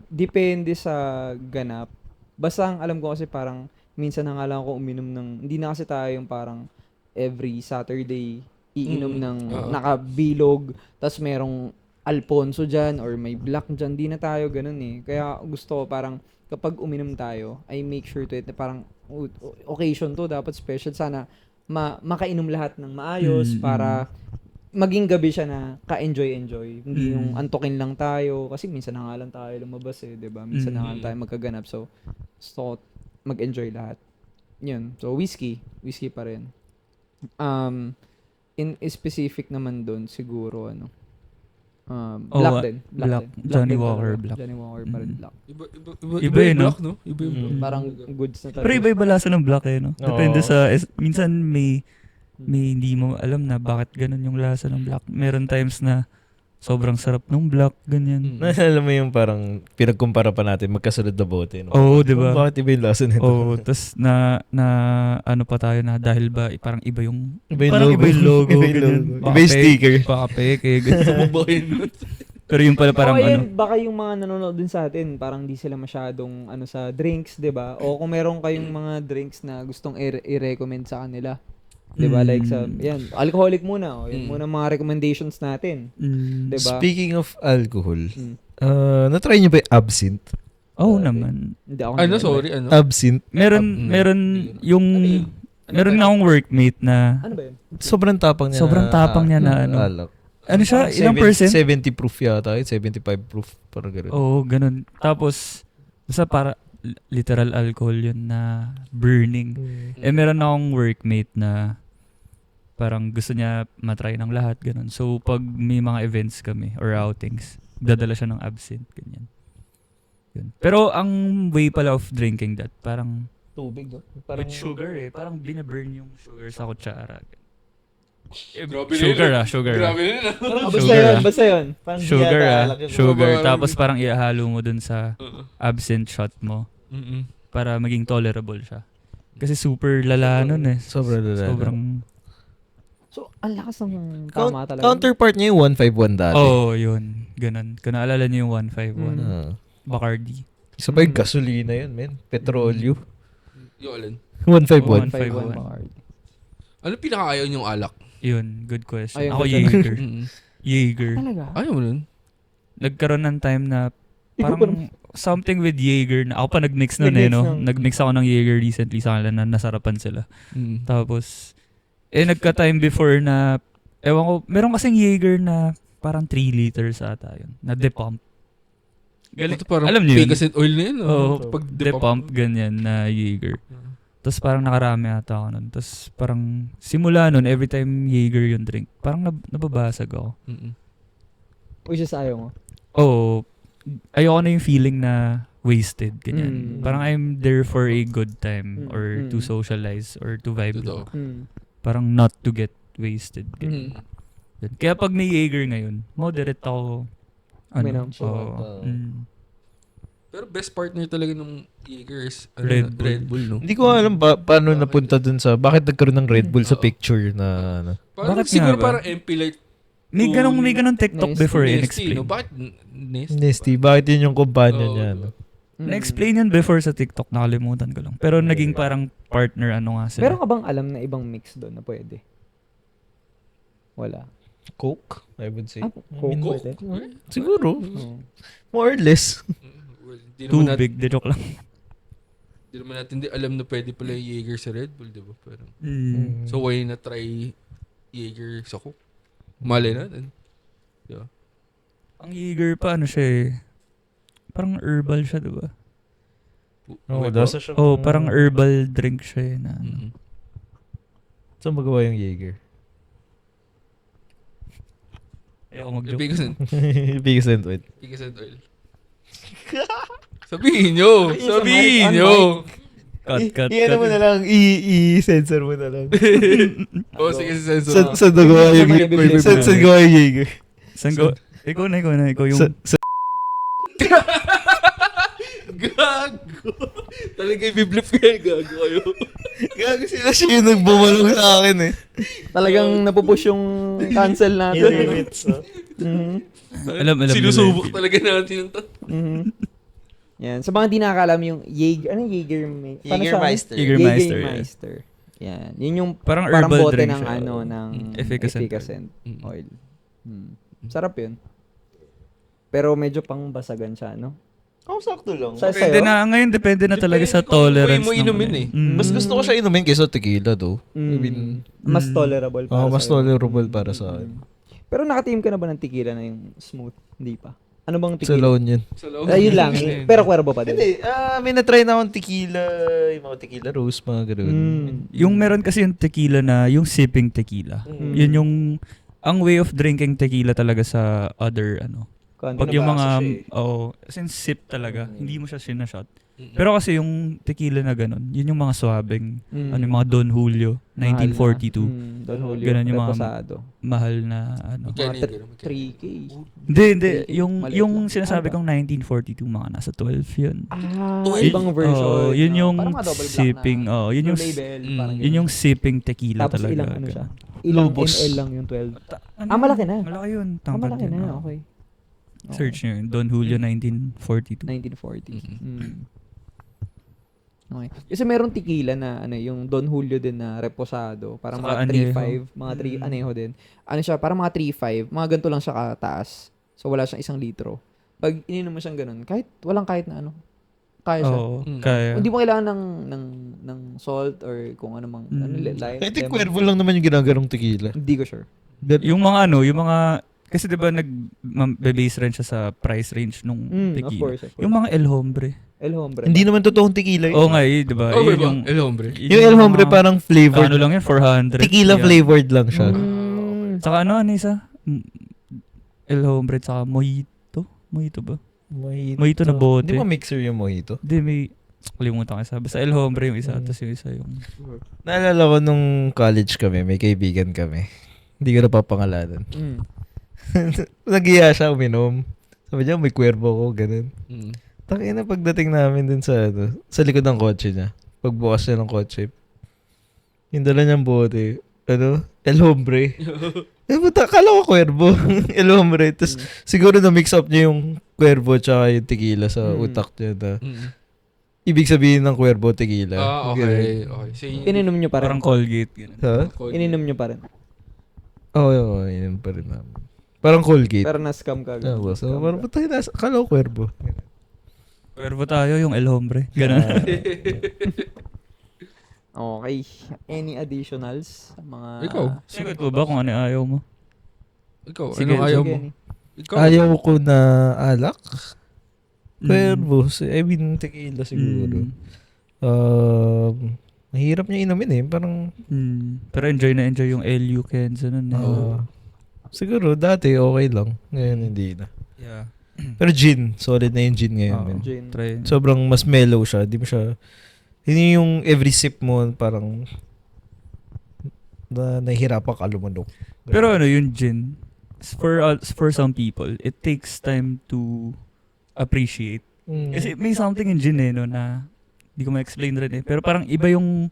depende sa ganap. Basta ang alam ko kasi parang minsan na nga lang ako uminom ng, hindi na kasi tayo yung parang every Saturday iinom ng nakabilog, tas merong Alfonso dyan or may black dyan. Di na tayo ganun eh. Kaya gusto ko parang kapag uminom tayo, I make sure to it na parang occasion to, dapat special. Sana makainom lahat ng maayos para maging gabi siya na ka-enjoy. Hindi yung antokin lang tayo. Kasi minsan na nga lang tayo lumabas eh, diba? Minsan na nga lang tayo magkaganap. So, gusto ko mag-enjoy lahat. Yun. So, whiskey pa rin. In specific naman doon, siguro, black din. Black. Din. Johnny din Walker, talaga. black. Johnny Walker pa rin, black. Iba yun, no? Black, no? Iba yung black. Parang goods na talaga. Pero iba-iba lasa ng black eh, no? Depende Oo. sa, minsan may hindi mo alam na bakit ganun yung lasa ng black. Meron times na sobrang sarap ng black, ganyan. Naalala mo yung parang pinagkumpara pa natin magkasunod na bote. No? Oo, di ba? Bakit iba yung lasa nito? Oo, tas na ano pa tayo na dahil ba parang iba yung Iba yung parang logo. iba yung logo, Iba yung ganyan. logo. Iba yung sticker. Baka peke, ganyan. Pero yung pala parang Baka yung mga nanonood din sa atin, parang di sila masyadong sa drinks, 'di ba? O kung meron kayong mga drinks na gustong i-recommend sa kanila. 'Di ba? Like sa alcoholic muna, yan muna mga recommendations natin. 'Di ba? Speaking of alcohol, na-try niyo ba yung absinthe? Oo naman. Hindi ako Ano? Absinthe. Meron yung meron na akong workmate na Ano ba 'yun? Sobrang tapang niya. Sobrang tapang niya na ano. Alak. Ano siya? Ilang percent? 70 proof yata. 75 proof. Parang gano'n. Oo, ganun. Tapos, basta para literal alcohol yun na burning. Meron akong workmate na parang gusto niya matry ng lahat, ganun. So, pag may mga events kami or outings, dadala siya ng absinthe, ganyan. Yun. Pero, ang way pala of drinking that, parang Tubig, no? with sugar eh. Parang binaburn yung sugar sa kutsara. Grabe Sugar. Grabe na yun. Basta yun. Sugar. Tapos parang ihalo mo dun sa absinthe shot mo para maging tolerable siya. Kasi super lala nun eh. Sobrang So, ang lakas ng tama talaga. Counterpart niya yung 151 dati. Oo, yun. Ganun. Kung naalala niyo yung 151. Bacardi. Isa pa yung gasolina yun, men. Petrolyo. Yung alin? 151. 151 Bacardi. Ano pinakaayaw niyong alak? Yun, good question. Ayun, Ako good Jaeger. Jaeger. Talaga? Ayaw mo nun? Nagkaroon ng time na Ikaw parang something with Jaeger na ako pa nag-mix nun eh, no? Nag-mix ako ng Jaeger recently sa kanila na nasarapan sila. Tapos, nagka-time before na, ewan ko, meron kasing Jaeger na parang 3 liters ata yun, na de-pump. Ito parang alam niyo yun? fake acid oil na yun. Oo, Pag de-pump ganyan na Jaeger. Tapos parang nakarami ata ako nun. Tapos parang simula nun, every time Jaeger yung drink, parang nababasag ako. Uy, siya ayaw mo. Oo, ayoko na yung feeling na wasted, ganyan. Parang I'm there for a good time or to socialize or to vibe lang. Parang not to get wasted. Ganyan. Kaya pag may Jaeger ngayon, moderate ako. Uminom. Pero best partner talaga ng Jaeger is Red Bull, no? Hindi ko alam paano napunta dun sa, bakit nagkaroon ng Red Bull sa picture na, ano. Parang Bakit siguro nga ba? parang MP Light. May ganong TikTok Nasty. before Nasty, in-explain. no? Bakit Nasty? Nesty, bakit yun yung kumpanya Oo, niya, diba? no? Na-explain yun before sa TikTok, nakalimutan ko lang. Pero naging parang partner nga sila. Meron ka bang alam na ibang mix doon na pwede? Wala. Coke, I would say. Coke pwede? Siguro. Oo. More or less. Well, di naman Tubig, de joke lang. Di naman natin alam na pwede pala yung Jaeger sa Red Bull, di ba? Parang, Mm. so why not try Jaeger sa Coke? Malay natin. Di ba? Ang Jaeger pa, ano siya eh. Parang herbal siya, diba? Oo, Okay ba? dasa siya. Oh, parang herbal drink siya eh. Na, ano. Mm-mm. Saan magawa yung Jaeger? Ayoko mag-joke. Biggest and oil. Pigas and oil. Sabihin nyo! Sabihin nyo! Iyan mo na lang, i-sensor mo na lang. Oo, sige, sensor. Saan nagawa yung May Saan gawa yung Jaeger? Saan ko? Ikaw na. Ikaw yung... Gago! Talaga i-blip kayo, gago kayo. Gago sila siya yung nagbumalong sa akin eh. Talagang napupush yung cancel natin. Yung limits, no? Mhm. Alam Sinusubok nila. talaga natin yung Mhm. Yan. Sa mga hindi nakakalam yung Jaeger, ano Jaeger? Jägermeister. Jägermeister, yeah. Jägermeister. Yan. Yun yung Parang parang herbal bote drink ng siya. ano, ng Efficacent. efficacent Mm. oil. Sarap yun. Pero medyo pang basagan siya, no? Sakto lang. Sa Depende sa'yo? na, ngayon depende na talaga sa Depende kung tolerance. way mo inumin eh. Mas gusto ko siya inumin kaysa tequila to. Mm. I mean, Mas tolerable para mas sa'yo. tolerable para sa akin. Pero nakatim ka na ba ng tequila na yung smooth? Hindi pa. Ano bang Sa tequila? laon yun. Sa loob. Ayun lang. Pero kwerbo pa din. Hindi, may na-try na akong tequila, yung mga tequila rose, mga gano'n. Yung meron kasi yung tequila na, yung sipping tequila. Mm. Yun yung, ang way of drinking tequila talaga sa other, ano. Pag yung mga, since sip talaga, hindi mo siya sinashot. Pero kasi yung tequila na ganun, yun yung mga swabing, ano yung mga Don Julio, 1942. Don Julio. Ganun yung mga reposado. Mahal na, ano. Magkano Mga yun? 3K. Hindi. Maliit Yung lang. sinasabi Ano ba? kong 1942, mga nasa 12 yun. Ibang version. Oh, yun yung Parang mga double black sipping, na. yun yung, label. Mm. Parang yun ganun. yung sipping tequila Tapos talaga. ilang ano siya? ganun. Ilang Lobos. ml lang yung 12. Ano malaki yun? na. Malaki yun. Ah, malaki yun, na. oh. Okay. Search nyo yun. Don Julio 1942. 1940. Mm. Okay. Kasi meron tequila na ano yung Don Julio din na reposado, parang Saka mga aneho. 3.5, mga 3 aneho din. Ano siya, parang mga 3.5, mga ganito lang siya kataas. So wala siyang 1 litro. Pag ininom mo siyang ganun, kahit na ano, kaya siya. Oo, Mm. kaya. Hindi mo kailangan ng salt or kung ano mang ano, light. I think Cuervo lang naman yung ginagarong tequila. Hindi ko sure. Yung mga kasi 'di ba nag-base rin siya sa price range nung Of tequila. course. Yung mga El Hombre. El Hombre. Hindi naman totoong tequila yun. Oo nga, 'di ba? Oh, Yun ba? yung El Hombre. Yung El Hombre mga- parang flavored. ano lang yun, 400. Tequila Yan. flavored lang siya. Saka ano isa? El Hombre tsaka Mojito. Mojito ba? Mojito na bote. Hindi mo mixer yung mojito? Hindi, may kalimutan ko isa. Basta El Hombre yung isa, tapos yung isa yung... Naalala ko nung college kami, may kaibigan kami. Hindi ko napapangalanan. Nagiya siya uminom. Sabi niya, may Cuervo ko, ganun. Takina pagdating namin dun sa likod ng kotse niya. Pagbukas niya ng kotse, yung dala niyang bote, El Hombre. Puta, kala ko Cuervo. El Hombre. Tapos siguro na-mix up niya yung Cuervo tsaka yung tequila sa utak niya na ibig sabihin ng Cuervo tequila. Okay. So, Ininom nyo pa rin. Parang Colgate. Ganun. Ha? Ininom nyo pa rin. Oo, yun pa rin namin. Parang Colgate. Pero na-scam ka. So, parang puta, kala ko Cuervo. Cuervo tayo, yung El Hombre. Ganun. Okay. Any additionals? Mga... Ikaw. Sagot mo ba kung ano yung ayaw mo? Ikaw, Sige, ano ayaw mo? Sige, Ikaw. Ayaw ko na alak. Cuervo. I mean, tequila siguro. Mahirap niya inumin eh. Parang, Pero enjoy na enjoy yung LU Kenzo nun. siguro dati okay lang. Ngayon hindi na. Yeah. Pero gin. Solid na yung gin ngayon. Oo. man. Gin. Try. Sobrang mas mellow siya. Hindi mo siya, hindi yung every sip mo parang nahihirapan ka lumunok. Pero ano yung gin, for some people, it takes time to appreciate. Kasi may something in gin no, na hindi ko ma-explain rin Pero parang iba yung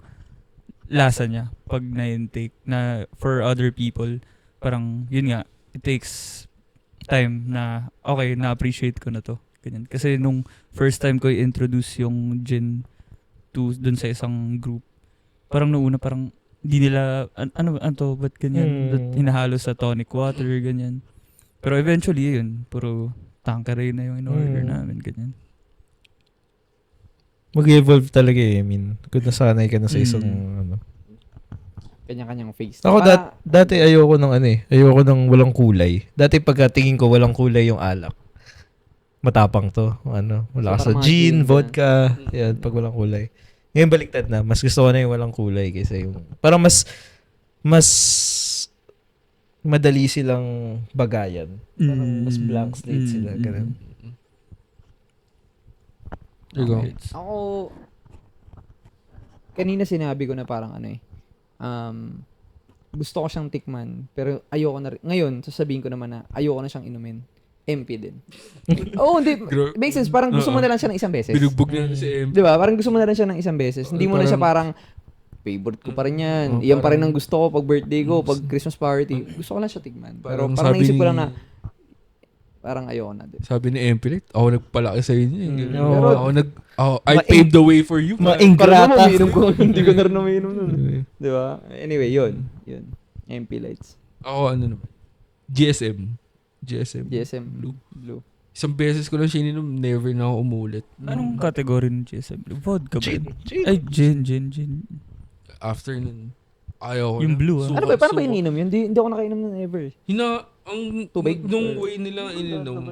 lasa niya pag na-intake na for other people. Parang yun nga, it takes time na okay, na-appreciate ko na to. Ganyan. Kasi nung first time ko i-introduce yung gin dun sa isang group, parang noong una parang di nila, ano to, ba't ganyan? Ba't hinahalo sa tonic water, ganyan. Pero eventually, yun, puro Tanqueray na yung in-order namin, ganyan. mag-evolve talaga eh. I mean, kung nasanay ka na sa isang ano. Kanya-kanyang face. Ako dati ayoko ng ano eh. Ayoko ng walang kulay. Dati pagkatingin ko walang kulay yung alak. Matapang to. Ano, wala ka So, sa parang mga gin, gin, vodka. Yan, pag walang kulay. Ngayon baliktad na. Mas gusto ko na yung walang kulay kaysa yung... Parang mas madali silang bagayan. Parang mas blank slate sila. Ganun. Ikaw. Ako, kanina sinabi ko na parang ano eh, gusto ko siyang tikman, pero ayoko na rin. Ngayon, sasabihin ko naman na ayoko na siyang inumin. MP din. Oo, hindi. Makes sense. Parang gusto mo na lang siya ng isang beses. Binugbog na si MP. Di ba? Parang gusto mo na lang siya ng isang beses. Hindi mo na siya parang, favorite ko pa rin yan. Iyan pa rin ang gusto ko pag birthday ko, pag Christmas party. Gusto ko lang siya tikman. Pero parang naisip ko lang na, parang ayoko na din. Sabi ni MP, ako nagpalaki sa inyo. Pero, I paved the way for you. Ingrata. Hindi ko na rin umiinom nun. Di ba? Anyway, yun. MP Lights. Ako ano naman. GSM. GSM. Blue. Isang beses ko lang siya ininom, never na ako umulit. Anong category ng GSM? Vodka ba? Gin. Ay, gin. After nun, ayaw ko Yung na. blue, ah. Ano ba? Paano ba ininom yun? Hindi ako nakainom nun ever. Ang Tubig? nung way nila ininom,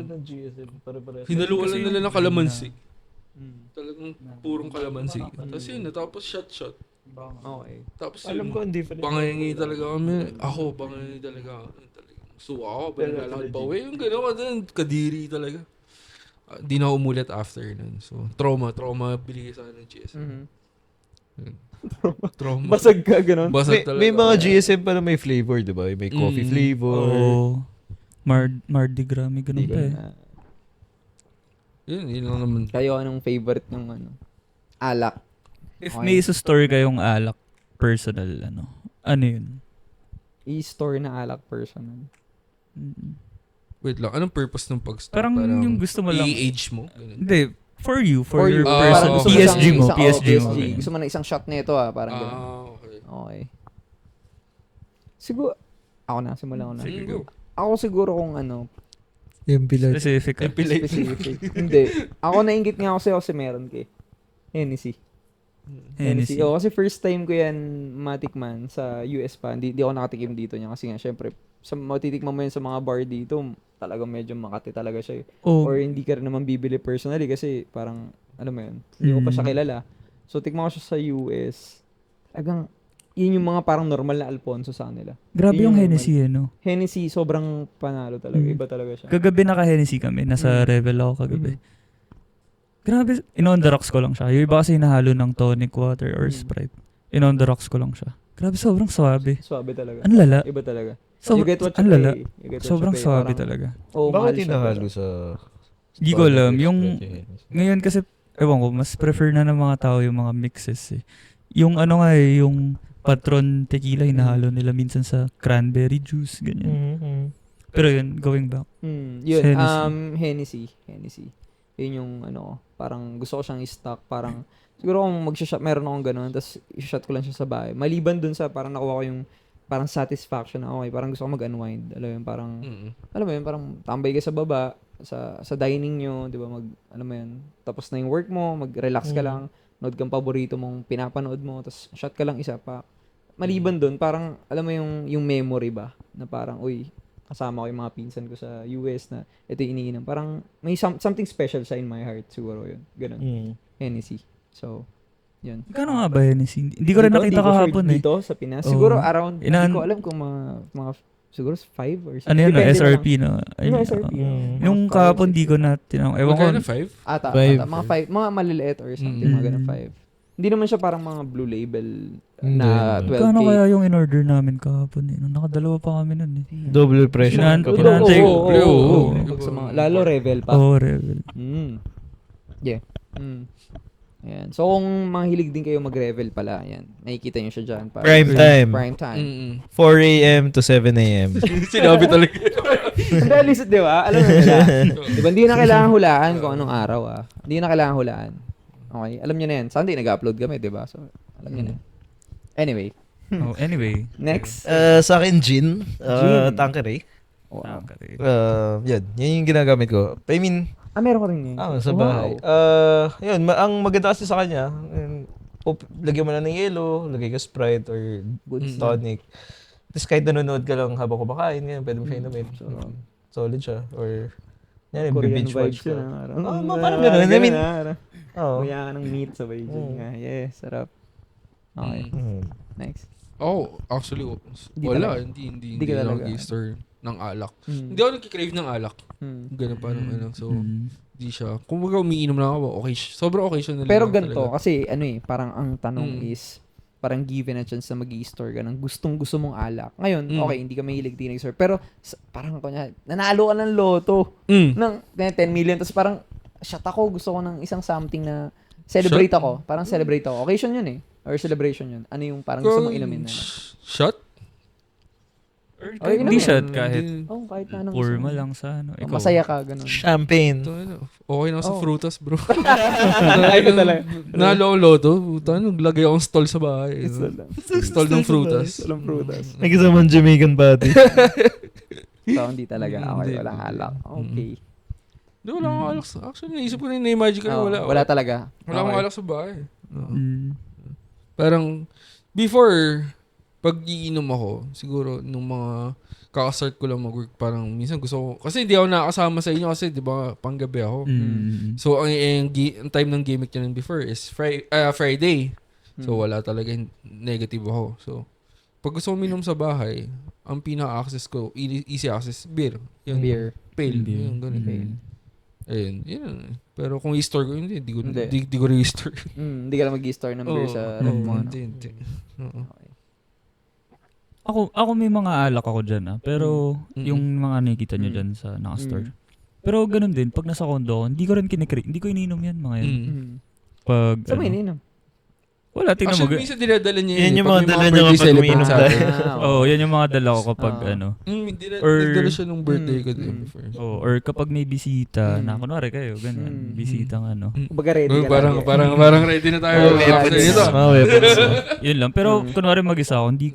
hinaluan lang nila ng kalamansi. Talagang purong kalamansi. Tapos yun, tapos shot. Okay. Tapos Alam yun, ko, hindi pa rin. bangayangi talaga kami. Ako, bangayangi talaga. Suwa ako, pinalalakad pa. Yung gano'n, kadiri talaga. Di na ako umulit after nun. So, trauma binigay sa akin ng GSM. Trauma. Basag ka, ganun. Basag talaga. May mga GSM pa na may flavor, di ba? May coffee flavor. Oo. Mardi Gras, may ganun pa eh. Yun lang naman. Kayo, anong favorite ng ano? Alak. If Okay. may isa-store kayong alak, personal, ano yun? I-store na alak personal. Wait lang, anong purpose ng pag-start? Parang yung gusto mo lang. i-age mo? Ganun. Hindi, for you, for your you. personal. Parang gusto mo PSG isang- mo, isang- PSG mo. PSG. Gusto mo na isang shot nito parang ganun. Okay. Okay. Siguro, ako na, simulan ko na. Sige, go. Ako siguro kung ano, MP Lights. Specific. specific. Hindi. Ako nainggit nga ako sa'yo kasi meron kay Hennessy. Hennessy. Oo, kasi first time ko yan matikman sa US pa. Hindi ako nakatikim dito niya kasi nga syempre matitikman mo yan sa mga bar dito, talagang medyo Makati talaga siya. Oh, Or hindi ka rin naman bibili personally kasi parang, ano mo yun, hindi ko pa siya kilala. So, tikman ko siya sa US. Talagang, yun yung mga parang normal na Alfonso sa kanila. grabe Yun yung yung Hennessy Hennessy, sobrang panalo talaga. Mm. Iba talaga siya. Kagabi naka-Hennessy kami. Nasa Revel ako kagabi. Grabe, in-on the rocks ko lang siya. Yung iba kasi hinahalo ng tonic water or Sprite. In-on the rocks ko lang siya. Grabe, sobrang swabe. Swabe talaga. Ang lala. Iba talaga. So, you get what you ang lala. pay. You get what Sobrang you pay. swabe Parang, talaga. oh, Bakit mahal siya, hinahalo pero- sa... Hindi ko alam. Ngayon kasi, ewan ko, mas prefer na ng mga tao yung mga mixes eh. Yung ano nga eh, yung Patron tequila, hinahalo nila minsan sa cranberry juice, ganyan. Pero yun, going back. Yun, Hennessy. Hennessy. Yun yung ano, parang gusto ko siyang i-stock, parang siguro kung mag-shot, meron akong ganun, tapos i-shot ko lang siya sa bahay. Maliban dun sa parang nakuha ko yung parang satisfaction na okay, parang gusto ko mag-unwind. Alam mo yun, parang, alam mo yun, parang tambay ka sa baba, sa dining nyo, di ba, alam mo yun, tapos na yung work mo, mag-relax ka lang, nood kang paborito mong pinapanood mo, tapos shot ka lang isa pa. Maliban dun, parang, alam mo yung memory ba, na parang, uy, kasama ko yung mga pinsan ko sa US na ito yung iniinom. Parang may something special sa in my heart siguro yun. Ganun. Hennessy. So, yun. Kano nga ba Hennessy? Hindi ko rin nakita kahapon eh. Dito sa Pinas. Oo. Siguro around, hindi Inaan- ko alam kung mga siguro 5 or 6. Ano yun, no? SRP, no? Ay, Yung SRP. yung kahapon di ko na tinanong. Ewan ko. Magkano 5? Ata, Five. mga 5. Mga maliliit or something. Mga ganun 5. Hindi naman siya parang mga blue label Hindi. na 12K. Kano kaya yung in-order namin kahapon eh? Nakadalawa pa kami nun eh. Double pressure. Inaantay ko. Oo. Oo. Pag sa mga, lalo Revel pa. Oo, Revel. Yeah. Ayan. So, kung mahilig din kayo mag-revel pala, ayan. Nakikita nyo siya dyan. Prime time. Prime time. 4 a.m. to 7 a.m. Sinabi talaga. Hindi, at least, di ba? Alam mo nila. Diba, hindi na kailangan hulaan kung anong araw, Hindi na kailangan hulaan. Okay? Alam nyo na yan. Sunday, nag-upload kami, di ba? So, alam nyo na. Anyway. Oh, anyway. Next. Sa akin, gin. Gin. Tanqueray. Wow. Okay. Yan yung ginagamit ko. I mean, Meron ka rin yun. Sa bahay. Yun, ang maganda kasi sa kanya, lagyan mo na ng yelo, lagay ka Sprite or tonic. Tapos kahit nanonood ka lang habang kumakain, ganyan, pwede mo siya inumin. So, solid siya. Or, yan, Korean binge watch vibes yun. ka. Parang gano'n. I mean, Kuya ka ng meat sabay dyan nga. Yeah, sarap. Okay. Nice. Actually, Hindi wala. talaga. Hindi ka ako talaga. nag-i-store ng alak. Hindi ako nag-crave ng alak. Ganun parang So, di siya. Kung baga umiinom lang ako, okay. Sobrang occasional Pero lang ganito, talaga. kasi parang ang tanong is, parang given a chance na mag-i-store ka ng gustong-gusto mong alak. Ngayon, okay, hindi ka mahilig teenager. Pero, parang kunya, nanalo ka ng loto. Ng 10 million. Tapos parang, shot ako, gusto ko ng isang something na celebrate ako. Parang celebrate ako. Occasion yun eh. Or celebration yun. Ano yung parang gusto mong inumin na? Shot? Hindi shot kahit Kahit na anong pour gusto mo mo. lang sa ano. Ikaw. Masaya ka, ganun. Champagne. Okay na ako sa frutas, bro. Ayaw talaga. Nalo akong loto. Puta, naglagay akong stall sa bahay. Stall ng frutas. Walang prutas. May kasamang Jamaican party. So, hindi talaga. Okay, walang alak. Okay. Hindi, wala akong alak. Actually, naisip ko na na-imagine ko na Wala talaga. Wala akong Okay. alak sa bahay. Mm. Parang, before, pag iinom ako, siguro, nung mga kakastart ko lang mag-work, parang minsan gusto ko, kasi hindi ako nakakasama sa inyo kasi, di ba, panggabi ako. So, ang time ng gimmick niya before is Friday. So, wala talaga, negative ako. So, pag gusto ko minom sa bahay, ang pinaka-access ko, easy access, beer. Yung Beer. Pale. Beer. Yung ganun. Pale. Ayun, yun. Pero kung i-store ko, hindi ko Hindi. di ko re-store. Hindi ka lang mag-i-store ng beer sa ref mo. ano? Hindi. Oo. Ako may mga alak ako dyan pero yung mga nakikita nyo dyan sa naka-store. Pero ganun din, pag nasa condo ako, hindi ko ininom yan mga yan. Pag, Sa may ininom. wala, tingnan mo. Actually, minsan dinadala niya Yan yung pag mga may dala niya birthday kapag umiinom celebrant tayo. sa atin. Yan yung mga dala ko kapag Or- Nagdala siya nung birthday ko din before. or kapag may bisita, na kunwari kayo, ganyan, bisitang ano. Kumbaga ready ka Parang ready na tayo. weapons. Ito. Mga weapons. Yun lang. Pero kunwari mag-isa ako, hindi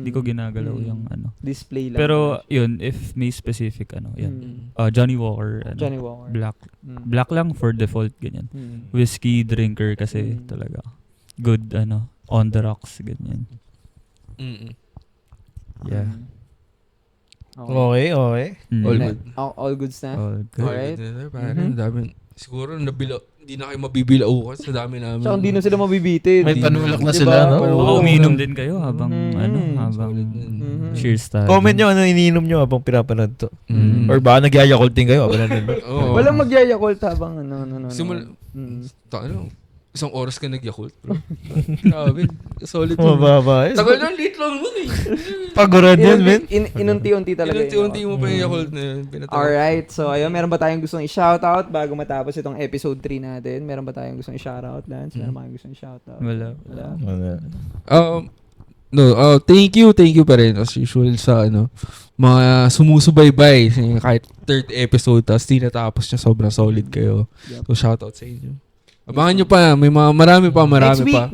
ko ginagalaw yung ano. Display lang. Pero yun, if may specific ano, yan. Johnny Walker, ano, Johnny Walker. Black lang for default, ganyan. Whiskey drinker kasi talaga. Good, on the rocks, ganyan. Yeah. Okay. All good. All goods na? All good. Alright. Parang dami. Siguro hindi na kayo mabibilao kasi sa dami namin. So, hindi na sila mabibitin. May panulak na Diba? sila, no? Baka umiinom din kayo habang habang cheers tayo. Comment nyo ano iniinom nyo habang pinapanood to. Or baka nagyayakult din kayo habang nanonood. Oo. Walang magyayakult habang ano. Isang oras ka nag-Yakult, bro. Grabe. Solid yun. Mababa. Tagal lang, late lang nun eh. Pagurad yan, men. Inunti-unti talaga. Inunti-unti mo pa yung Yakult na yun. Alright, so ayun, meron ba tayong gustong i-shoutout bago matapos itong episode 3 natin? Meron ba tayong gustong i-shoutout, Lance? Meron ba tayong gustong i-shoutout? Wala. Thank you pa rin as usual sa mga sumusubaybay kahit third episode tapos di natapos niya, sobrang solid kayo. So shoutout sa inyo. Abangan nyo pa, may marami pa.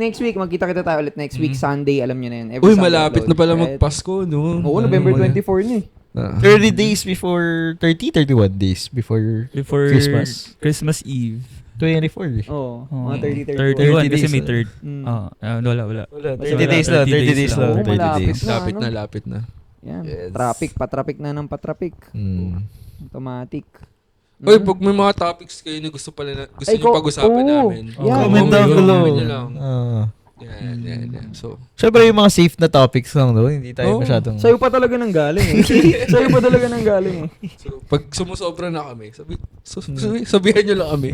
Next week, magkita-kita tayo ulit next week, Sunday, alam nyo na yun. Uy, malapit na pala magpasko, no? Oo, November 24 na eh. 30 days before, 31 days before Christmas. Christmas Eve. 24 eh. Oo, mga 31 30, 31. kasi may days, third. Wala. 30 days lang, 30 days lang. Oo, 30 malapit days. na. Lapit na. Yan, Yes. patraffic na ng patraffic. Automatic. Uy, pag may mga topics kayo na gusto nyo pag-usapan namin. Comment down below. Comment nyo lang. Yan. So, Siyempre yung mga safe na topics lang doon, hindi tayo masyadong... Sa'yo pa talaga nang galing eh. Sa'yo pa talaga nang galing eh. so pag sumusobra na kami, sabihan nyo lang kami.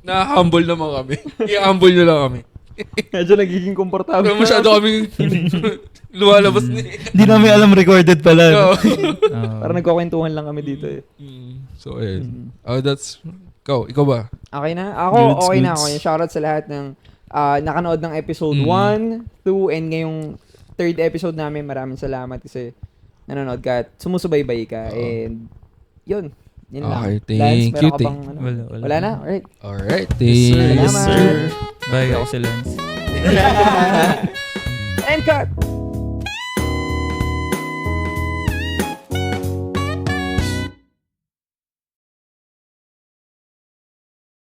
Na-humble naman kami. I-humble nyo lang kami. Medyo nagiging komportable. Pero masyado kami lumalabas na eh. Hindi namin alam recorded pala. So, Parang nagkukwentuhan lang kami dito eh. so ayun. That's... Ikaw ba? Okay na? Ako, okay na ako. Goods. Yung shoutout sa lahat ng nakanood ng episode 1, 2, and ngayong third episode namin. Maraming salamat kasi nanonood ka at sumusubaybay ka. And yun. Yun lang. Okay, Lance, thank meron you. ka bang, Wala na? Alright. Alright, Yes, thank sir. you. Salamat. Bye, ako si Lance. And cut!